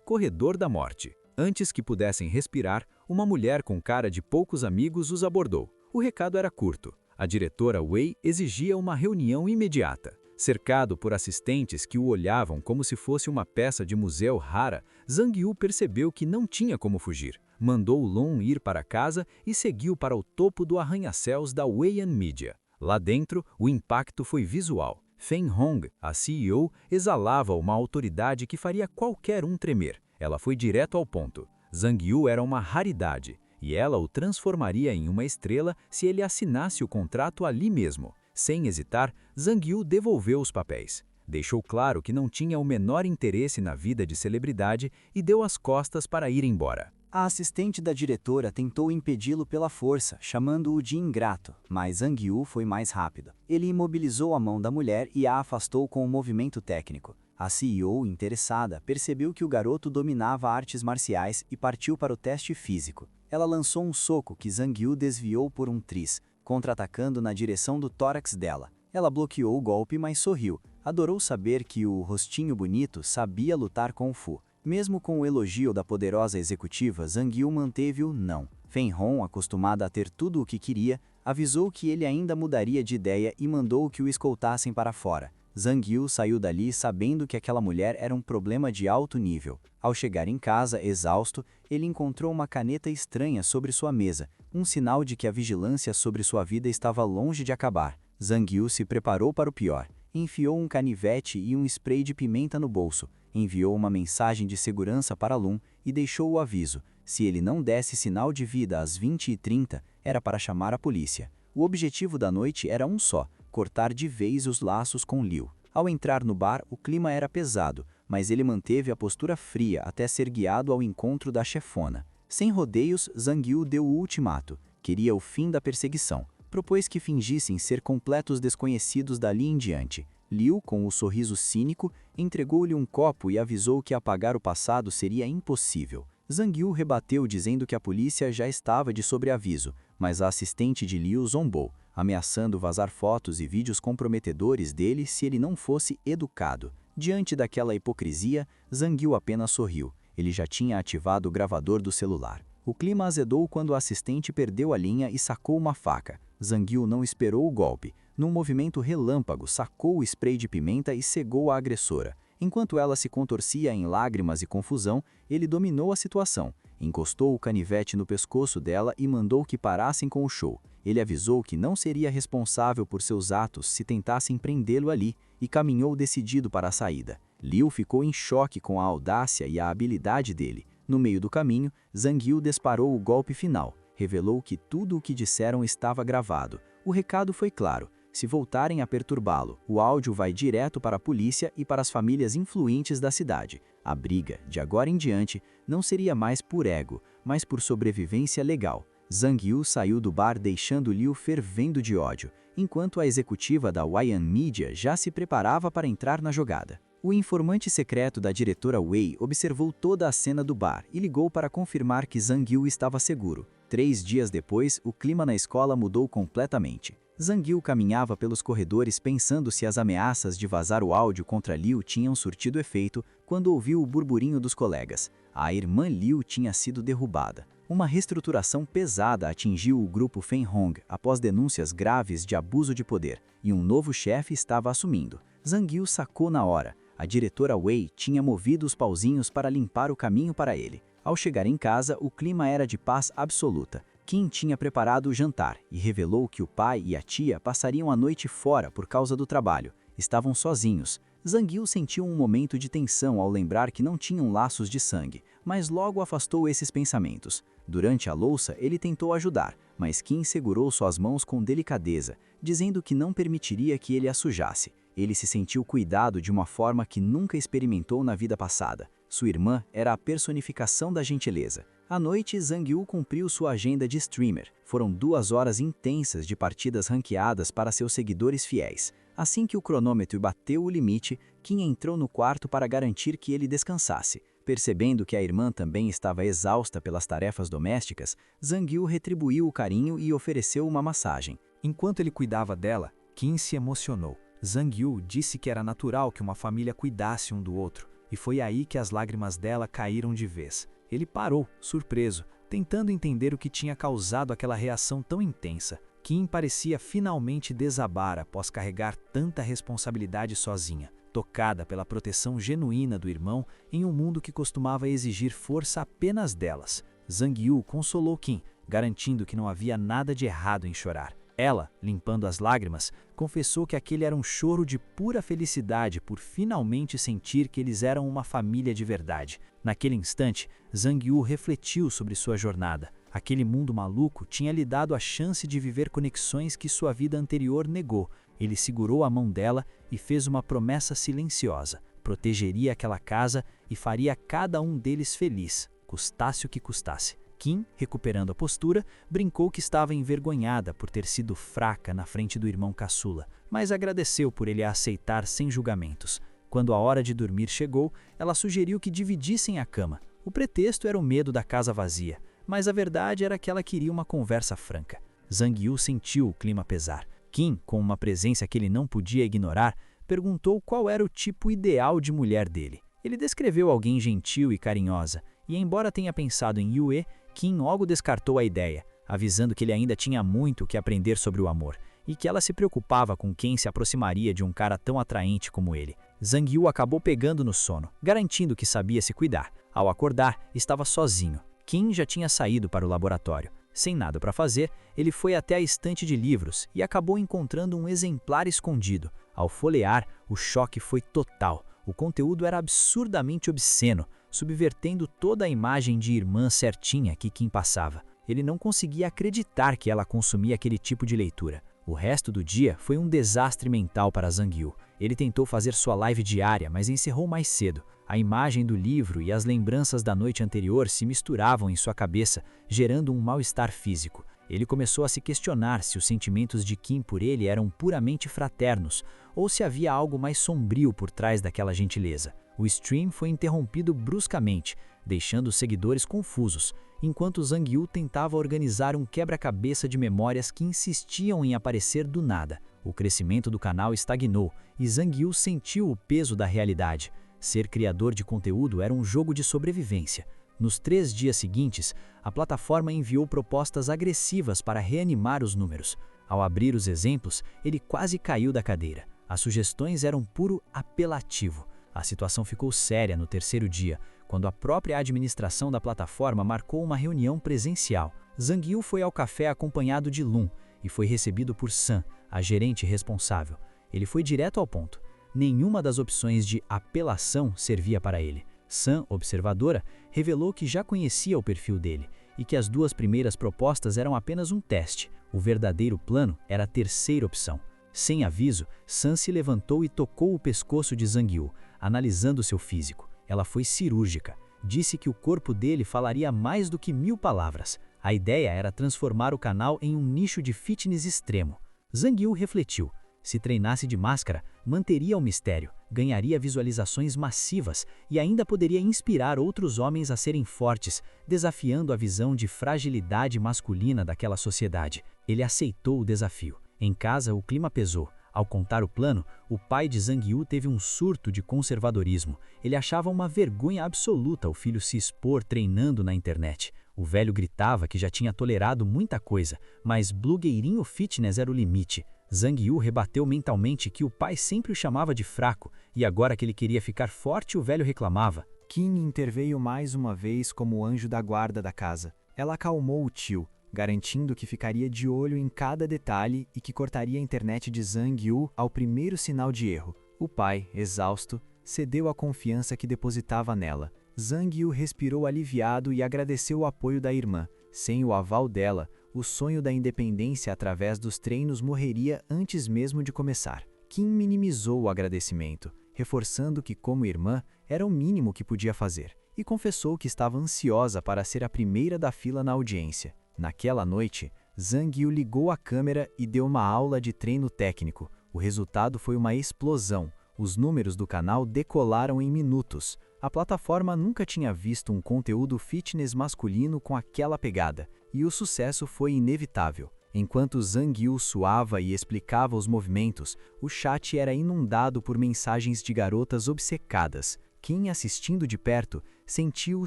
corredor da morte. Antes que pudessem respirar, uma mulher com cara de poucos amigos os abordou. O recado era curto. A diretora Wei exigia uma reunião imediata. Cercado por assistentes que o olhavam como se fosse uma peça de museu rara, Zhang Yu percebeu que não tinha como fugir. Mandou Lun ir para casa e seguiu para o topo do arranha-céus da Weian Media. Lá dentro, o impacto foi visual. Feng Hong, a CEO, exalava uma autoridade que faria qualquer um tremer. Ela foi direto ao ponto. Zhang Yu era uma raridade, e ela o transformaria em uma estrela se ele assinasse o contrato ali mesmo. Sem hesitar, Zhang Yu devolveu os papéis. Deixou claro que não tinha o menor interesse na vida de celebridade e deu as costas para ir embora. A assistente da diretora tentou impedi-lo pela força, chamando-o de ingrato, mas Zhang Yu foi mais rápido. Ele imobilizou a mão da mulher e a afastou com um movimento técnico. A CEO, interessada, percebeu que o garoto dominava artes marciais e partiu para o teste físico. Ela lançou um soco que Zhang Yu desviou por um tris, contra-atacando na direção do tórax dela. Ela bloqueou o golpe, mas sorriu. Adorou saber que o rostinho bonito sabia lutar Kung Fu. Mesmo com o elogio da poderosa executiva, Zhang Yu manteve o não. Feng Hong, acostumada a ter tudo o que queria, avisou que ele ainda mudaria de ideia e mandou que o escoltassem para fora. Zhang Yu saiu dali sabendo que aquela mulher era um problema de alto nível. Ao chegar em casa, exausto, ele encontrou uma caneta estranha sobre sua mesa, um sinal de que a vigilância sobre sua vida estava longe de acabar. Zhang Yu se preparou para o pior. Enfiou um canivete e um spray de pimenta no bolso, enviou uma mensagem de segurança para Lun e deixou o aviso. Se ele não desse sinal de vida às 20h30, era para chamar a polícia. O objetivo da noite era um só: cortar de vez os laços com Liu. Ao entrar no bar, o clima era pesado, mas ele manteve a postura fria até ser guiado ao encontro da chefona. Sem rodeios, Zhang Yu deu o ultimato. Queria o fim da perseguição. Propôs que fingissem ser completos desconhecidos dali em diante. Liu, com o sorriso cínico, entregou-lhe um copo e avisou que apagar o passado seria impossível. Zhang Yu rebateu dizendo que a polícia já estava de sobreaviso, mas a assistente de Liu zombou, ameaçando vazar fotos e vídeos comprometedores dele se ele não fosse educado. Diante daquela hipocrisia, Zhang Yu apenas sorriu. Ele já tinha ativado o gravador do celular. O clima azedou quando o assistente perdeu a linha e sacou uma faca. Zhang Yu não esperou o golpe. Num movimento relâmpago, sacou o spray de pimenta e cegou a agressora. Enquanto ela se contorcia em lágrimas e confusão, ele dominou a situação. Encostou o canivete no pescoço dela e mandou que parassem com o show. Ele avisou que não seria responsável por seus atos se tentassem prendê-lo ali e caminhou decidido para a saída. Liu ficou em choque com a audácia e a habilidade dele. No meio do caminho, Zhang Yu disparou o golpe final. Revelou que tudo o que disseram estava gravado. O recado foi claro: se voltarem a perturbá-lo, o áudio vai direto para a polícia e para as famílias influentes da cidade. A briga, de agora em diante, não seria mais por ego, mas por sobrevivência legal. Zhang Yu saiu do bar deixando Liu fervendo de ódio, enquanto a executiva da Weian Media já se preparava para entrar na jogada. O informante secreto da diretora Wei observou toda a cena do bar e ligou para confirmar que Zhang Yu estava seguro. 3 dias depois, o clima na escola mudou completamente. Zhang Yu caminhava pelos corredores pensando se as ameaças de vazar o áudio contra Liu tinham surtido efeito quando ouviu o burburinho dos colegas. A irmã Liu tinha sido derrubada. Uma reestruturação pesada atingiu o grupo Feng Hong após denúncias graves de abuso de poder, e um novo chefe estava assumindo. Zhang Yu sacou na hora. A diretora Wei tinha movido os pauzinhos para limpar o caminho para ele. Ao chegar em casa, o clima era de paz absoluta. Kim tinha preparado o jantar e revelou que o pai e a tia passariam a noite fora por causa do trabalho. Estavam sozinhos. Zhang Yu sentiu um momento de tensão ao lembrar que não tinham laços de sangue, mas logo afastou esses pensamentos. Durante a louça, ele tentou ajudar, mas Kim segurou suas mãos com delicadeza, dizendo que não permitiria que ele a sujasse. Ele se sentiu cuidado de uma forma que nunca experimentou na vida passada. Sua irmã era a personificação da gentileza. À noite, Zhang Yu cumpriu sua agenda de streamer. Foram 2 horas intensas de partidas ranqueadas para seus seguidores fiéis. Assim que o cronômetro bateu o limite, Kim entrou no quarto para garantir que ele descansasse. Percebendo que a irmã também estava exausta pelas tarefas domésticas, Zhang-yu retribuiu o carinho e ofereceu uma massagem. Enquanto ele cuidava dela, Kim se emocionou. Zhang-yu disse que era natural que uma família cuidasse um do outro, e foi aí que as lágrimas dela caíram de vez. Ele parou, surpreso, tentando entender o que tinha causado aquela reação tão intensa. Kim parecia finalmente desabar após carregar tanta responsabilidade sozinha, tocada pela proteção genuína do irmão em um mundo que costumava exigir força apenas delas. Zhang-yu consolou Kim, garantindo que não havia nada de errado em chorar. Ela, limpando as lágrimas, confessou que aquele era um choro de pura felicidade por finalmente sentir que eles eram uma família de verdade. Naquele instante, Zhang-yu refletiu sobre sua jornada. Aquele mundo maluco tinha lhe dado a chance de viver conexões que sua vida anterior negou. Ele segurou a mão dela e fez uma promessa silenciosa. Protegeria aquela casa e faria cada um deles feliz, custasse o que custasse. Kim, recuperando a postura, brincou que estava envergonhada por ter sido fraca na frente do irmão caçula, mas agradeceu por ele a aceitar sem julgamentos. Quando a hora de dormir chegou, ela sugeriu que dividissem a cama. O pretexto era o medo da casa vazia, mas a verdade era que ela queria uma conversa franca. Zhang-yu sentiu o clima pesar. Kim, com uma presença que ele não podia ignorar, perguntou qual era o tipo ideal de mulher dele. Ele descreveu alguém gentil e carinhosa, e embora tenha pensado em Yue, Kim logo descartou a ideia, avisando que ele ainda tinha muito que aprender sobre o amor, e que ela se preocupava com quem se aproximaria de um cara tão atraente como ele. Zhang-yu acabou pegando no sono, garantindo que sabia se cuidar. Ao acordar, estava sozinho. Kim já tinha saído para o laboratório. Sem nada para fazer, ele foi até a estante de livros e acabou encontrando um exemplar escondido. Ao folhear, o choque foi total. O conteúdo era absurdamente obsceno, subvertendo toda a imagem de irmã certinha que Kim passava. Ele não conseguia acreditar que ela consumia aquele tipo de leitura. O resto do dia foi um desastre mental para Zhang-yu. Ele tentou fazer sua live diária, mas encerrou mais cedo. A imagem do livro e as lembranças da noite anterior se misturavam em sua cabeça, gerando um mal-estar físico. Ele começou a se questionar se os sentimentos de Kim por ele eram puramente fraternos, ou se havia algo mais sombrio por trás daquela gentileza. O stream foi interrompido bruscamente, deixando os seguidores confusos, enquanto Zhang-yu tentava organizar um quebra-cabeça de memórias que insistiam em aparecer do nada. O crescimento do canal estagnou e Zhang-yu sentiu o peso da realidade. Ser criador de conteúdo era um jogo de sobrevivência. Nos 3 dias seguintes, a plataforma enviou propostas agressivas para reanimar os números. Ao abrir os exemplos, ele quase caiu da cadeira. As sugestões eram puro apelativo. A situação ficou séria no 3º dia, quando a própria administração da plataforma marcou uma reunião presencial. Zhang-yu foi ao café acompanhado de Lun e foi recebido por Sun, a gerente responsável. Ele foi direto ao ponto. Nenhuma das opções de apelação servia para ele. Sun, observadora, revelou que já conhecia o perfil dele e que as 2 primeiras propostas eram apenas um teste. O verdadeiro plano era a 3ª opção. Sem aviso, Sun se levantou e tocou o pescoço de Zhang-yu, analisando seu físico. Ela foi cirúrgica. Disse que o corpo dele falaria mais do que 1000 palavras. A ideia era transformar o canal em um nicho de fitness extremo. Zhang-yu refletiu. Se treinasse de máscara, manteria o mistério, ganharia visualizações massivas e ainda poderia inspirar outros homens a serem fortes, desafiando a visão de fragilidade masculina daquela sociedade. Ele aceitou o desafio. Em casa, o clima pesou. Ao contar o plano, o pai de Zhang-yu teve um surto de conservadorismo. Ele achava uma vergonha absoluta o filho se expor treinando na internet. O velho gritava que já tinha tolerado muita coisa, mas blogueirinho fitness era o limite. Zhang-yu rebateu mentalmente que o pai sempre o chamava de fraco, e agora que ele queria ficar forte, o velho reclamava. Kim interveio mais uma vez como anjo da guarda da casa. Ela acalmou o tio, garantindo que ficaria de olho em cada detalhe e que cortaria a internet de Zhang-yu ao primeiro sinal de erro. O pai, exausto, cedeu à confiança que depositava nela. Zhang-yu respirou aliviado e agradeceu o apoio da irmã. Sem o aval dela, o sonho da independência através dos treinos morreria antes mesmo de começar. Kim minimizou o agradecimento, reforçando que, como irmã, era o mínimo que podia fazer, e confessou que estava ansiosa para ser a primeira da fila na audiência. Naquela noite, Zhang-yu ligou a câmera e deu uma aula de treino técnico. O O resultado foi uma explosão. Os números do canal decolaram em minutos. A plataforma nunca tinha visto um conteúdo fitness masculino com aquela pegada, e o sucesso foi inevitável. Enquanto Zhang Yu suava e explicava os movimentos, o chat era inundado por mensagens de garotas obcecadas. Kim, assistindo de perto, sentiu o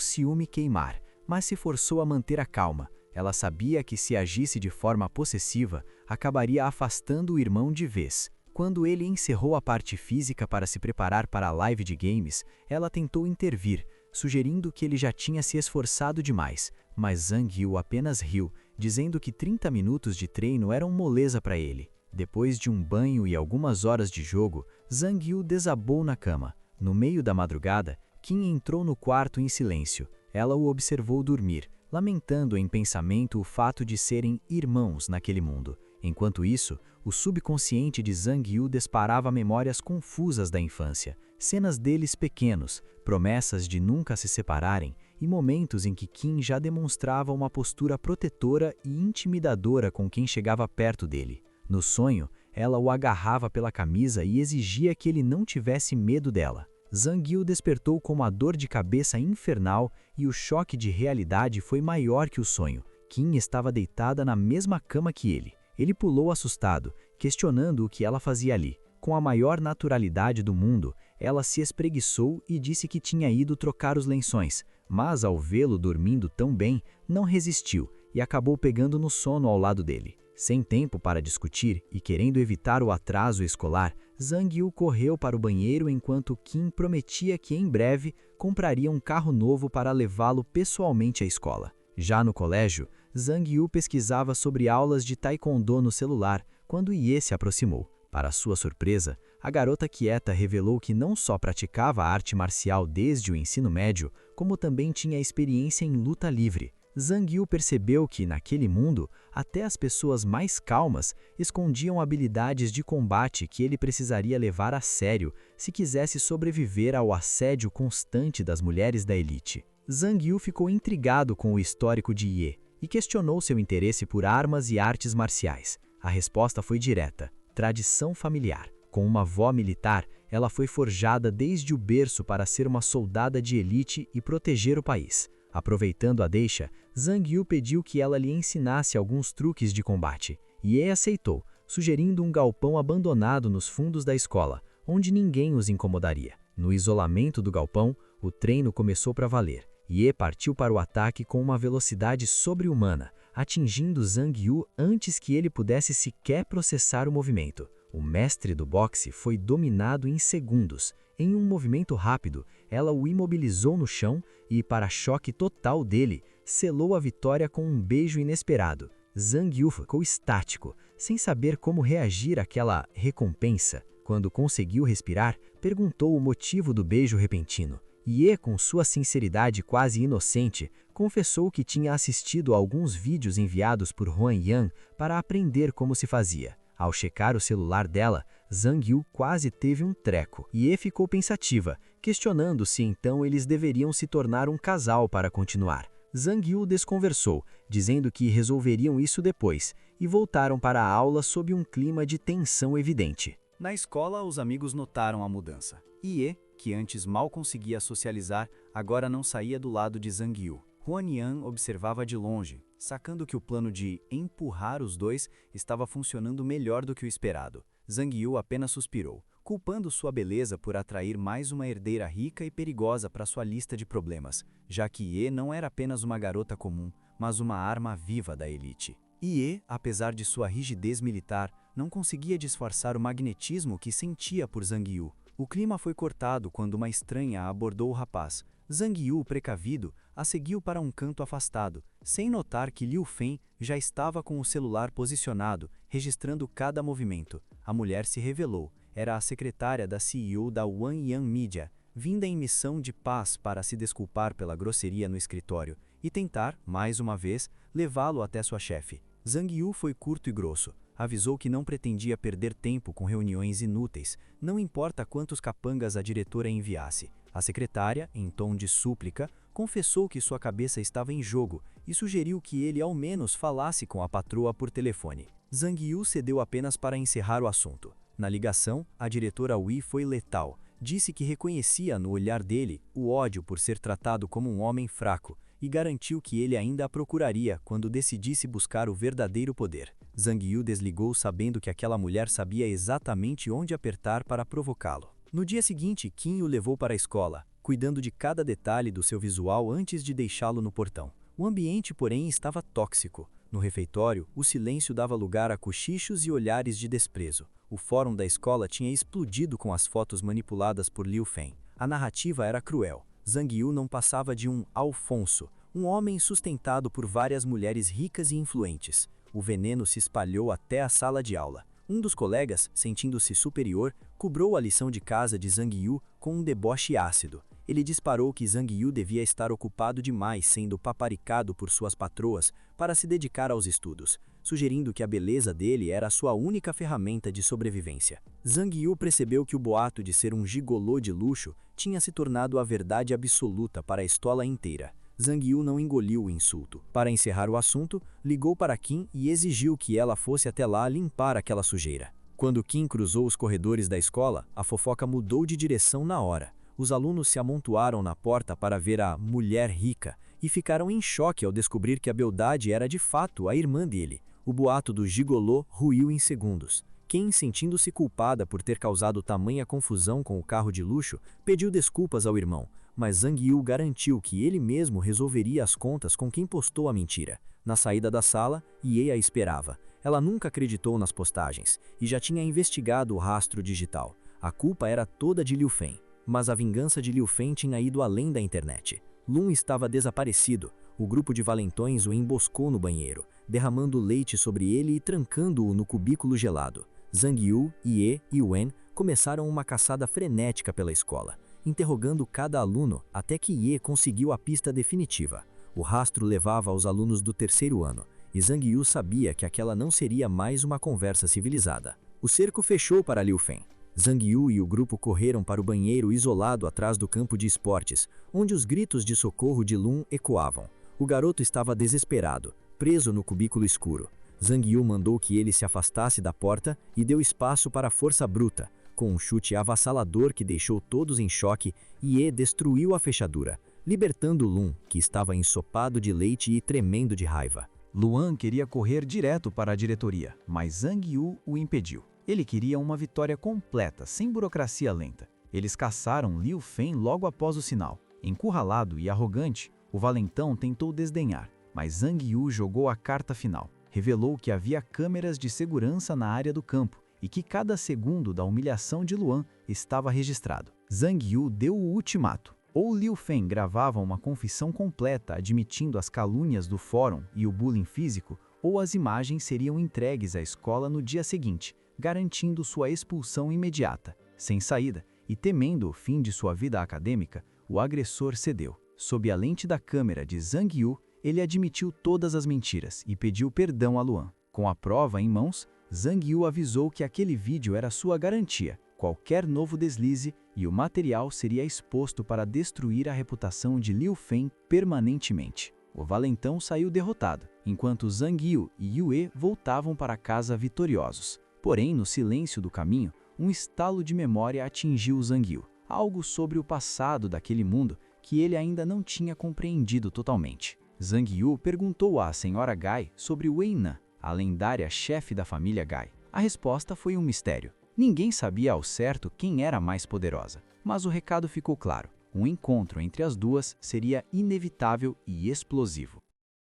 ciúme queimar, mas se forçou a manter a calma. Ela sabia que se agisse de forma possessiva, acabaria afastando o irmão de vez. Quando ele encerrou a parte física para se preparar para a live de games, ela tentou intervir, sugerindo que ele já tinha se esforçado demais, mas Zhang Yu apenas riu, dizendo que 30 minutos de treino eram moleza para ele. Depois de um banho e algumas horas de jogo, Zhang Yu desabou na cama. No meio da madrugada, Kim entrou no quarto em silêncio. Ela o observou dormir, lamentando em pensamento o fato de serem irmãos naquele mundo. Enquanto isso, o subconsciente de Zhang Yu disparava memórias confusas da infância, cenas deles pequenos, promessas de nunca se separarem e momentos em que Kim já demonstrava uma postura protetora e intimidadora com quem chegava perto dele. No sonho, ela o agarrava pela camisa e exigia que ele não tivesse medo dela. Zhang Yu despertou com uma dor de cabeça infernal e o choque de realidade foi maior que o sonho. Kim estava deitada na mesma cama que ele. Ele pulou assustado, questionando o que ela fazia ali. Com a maior naturalidade do mundo, ela se espreguiçou e disse que tinha ido trocar os lençóis, mas ao vê-lo dormindo tão bem, não resistiu e acabou pegando no sono ao lado dele. Sem tempo para discutir e querendo evitar o atraso escolar, Zhang Yu correu para o banheiro enquanto Kim prometia que em breve compraria um carro novo para levá-lo pessoalmente à escola. Já no colégio, Zhang Yu pesquisava sobre aulas de taekwondo no celular quando Ye se aproximou. Para sua surpresa, a garota quieta revelou que não só praticava arte marcial desde o ensino médio, como também tinha experiência em luta livre. Zhang Yu percebeu que, naquele mundo, até as pessoas mais calmas escondiam habilidades de combate que ele precisaria levar a sério se quisesse sobreviver ao assédio constante das mulheres da elite. Zhang Yu ficou intrigado com o histórico de Ye e questionou seu interesse por armas e artes marciais. A resposta foi direta: tradição familiar. Com uma avó militar, ela foi forjada desde o berço para ser uma soldada de elite e proteger o país. Aproveitando a deixa, Zhang Yu pediu que ela lhe ensinasse alguns truques de combate. Ye aceitou, sugerindo um galpão abandonado nos fundos da escola, onde ninguém os incomodaria. No isolamento do galpão, o treino começou para valer. Ye partiu para o ataque com uma velocidade sobre-humana, atingindo Zhang Yu antes que ele pudesse sequer processar o movimento. O mestre do boxe foi dominado em segundos. Em um movimento rápido, ela o imobilizou no chão e, para choque total dele, selou a vitória com um beijo inesperado. Zhang Yu ficou estático, sem saber como reagir àquela recompensa. Quando conseguiu respirar, perguntou o motivo do beijo repentino. Ye, com sua sinceridade quase inocente, confessou que tinha assistido a alguns vídeos enviados por Huan Yan para aprender como se fazia. Ao checar o celular dela, Zhang Yu quase teve um treco. Ye ficou pensativa, questionando se então eles deveriam se tornar um casal para continuar. Zhang Yu desconversou, dizendo que resolveriam isso depois, e voltaram para a aula sob um clima de tensão evidente. Na escola, os amigos notaram a mudança. Ye, que antes mal conseguia socializar, agora não saía do lado de Zhang Yu. Huan Yan observava de longe, sacando que o plano de empurrar os dois estava funcionando melhor do que o esperado. Zhang Yu apenas suspirou, culpando sua beleza por atrair mais uma herdeira rica e perigosa para sua lista de problemas, já que Ye não era apenas uma garota comum, mas uma arma viva da elite. Ye, apesar de sua rigidez militar, não conseguia disfarçar o magnetismo que sentia por Zhang Yu. O clima foi cortado quando uma estranha abordou o rapaz. Zhang Yu, precavido, a seguiu para um canto afastado, sem notar que Liu Fen já estava com o celular posicionado, registrando cada movimento. A mulher se revelou. Era a secretária da CEO da Huan Yan Media, vinda em missão de paz para se desculpar pela grosseria no escritório e tentar, mais uma vez, levá-lo até sua chefe. Zhang Yu foi curto e grosso. Avisou que não pretendia perder tempo com reuniões inúteis, não importa quantos capangas a diretora enviasse. A secretária, em tom de súplica, confessou que sua cabeça estava em jogo e sugeriu que ele ao menos falasse com a patroa por telefone. Zhang Yu cedeu apenas para encerrar o assunto. Na ligação, a diretora Wei foi letal. Disse que reconhecia no olhar dele o ódio por ser tratado como um homem fraco e garantiu que ele ainda a procuraria quando decidisse buscar o verdadeiro poder. Zhang Yu desligou sabendo que aquela mulher sabia exatamente onde apertar para provocá-lo. No dia seguinte, Qin o levou para a escola, cuidando de cada detalhe do seu visual antes de deixá-lo no portão. O ambiente, porém, estava tóxico. No refeitório, o silêncio dava lugar a cochichos e olhares de desprezo. O fórum da escola tinha explodido com as fotos manipuladas por Liu Feng. A narrativa era cruel. Zhang Yu não passava de um Alfonso, um homem sustentado por várias mulheres ricas e influentes. O veneno se espalhou até a sala de aula. Um dos colegas, sentindo-se superior, cobrou a lição de casa de Zhang Yu com um deboche ácido. Ele disparou que Zhang Yu devia estar ocupado demais sendo paparicado por suas patroas para se dedicar aos estudos, sugerindo que a beleza dele era a sua única ferramenta de sobrevivência. Zhang Yu percebeu que o boato de ser um gigolô de luxo tinha se tornado a verdade absoluta para a escola inteira. Zhang Yu não engoliu o insulto. Para encerrar o assunto, ligou para Qin e exigiu que ela fosse até lá limpar aquela sujeira. Quando Qin cruzou os corredores da escola, a fofoca mudou de direção na hora. Os alunos se amontoaram na porta para ver a mulher rica e ficaram em choque ao descobrir que a beldade era de fato a irmã dele. O boato do gigolô ruiu em segundos. Qin, sentindo-se culpada por ter causado tamanha confusão com o carro de luxo, pediu desculpas ao irmão, mas Zhang Yu garantiu que ele mesmo resolveria as contas com quem postou a mentira. Na saída da sala, Ye a esperava. Ela nunca acreditou nas postagens e já tinha investigado o rastro digital. A culpa era toda de Liu Feng. Mas a vingança de Liu Feng tinha ido além da internet. Lun estava desaparecido. O grupo de valentões o emboscou no banheiro, derramando leite sobre ele e trancando-o no cubículo gelado. Zhang Yu, Ye e Wen começaram uma caçada frenética pela escola, interrogando cada aluno até que Ye conseguiu a pista definitiva. O rastro levava aos alunos do terceiro ano, e Zhang Yu sabia que aquela não seria mais uma conversa civilizada. O cerco fechou para Liu Feng. Zhang Yu e o grupo correram para o banheiro isolado atrás do campo de esportes, onde os gritos de socorro de Lun ecoavam. O garoto estava desesperado, preso no cubículo escuro. Zhang Yu mandou que ele se afastasse da porta e deu espaço para a força bruta. Com um chute avassalador que deixou todos em choque, Ye destruiu a fechadura, libertando Lun, que estava ensopado de leite e tremendo de raiva. Luan queria correr direto para a diretoria, mas Zhang Yu o impediu. Ele queria uma vitória completa, sem burocracia lenta. Eles caçaram Liu Feng logo após o sinal. Encurralado e arrogante, o valentão tentou desdenhar, mas Zhang Yu jogou a carta final. Revelou que havia câmeras de segurança na área do campo e que cada segundo da humilhação de Luan estava registrado. Zhang Yu deu o ultimato. Ou Liu Feng gravava uma confissão completa admitindo as calúnias do fórum e o bullying físico, ou as imagens seriam entregues à escola no dia seguinte, garantindo sua expulsão imediata. Sem saída e temendo o fim de sua vida acadêmica, o agressor cedeu. Sob a lente da câmera de Zhang Yu, ele admitiu todas as mentiras e pediu perdão a Luan. Com a prova em mãos, Zhang Yu avisou que aquele vídeo era sua garantia. Qualquer novo deslize e o material seria exposto para destruir a reputação de Liu Feng permanentemente. O valentão saiu derrotado, enquanto Zhang Yu e Yue voltavam para casa vitoriosos. Porém, no silêncio do caminho, um estalo de memória atingiu Zhang Yu, algo sobre o passado daquele mundo que ele ainda não tinha compreendido totalmente. Zhang Yu perguntou à senhora Gai sobre Wei Nan, a lendária chefe da família Gai. A resposta foi um mistério. Ninguém sabia ao certo quem era a mais poderosa, mas o recado ficou claro. Um encontro entre as duas seria inevitável e explosivo.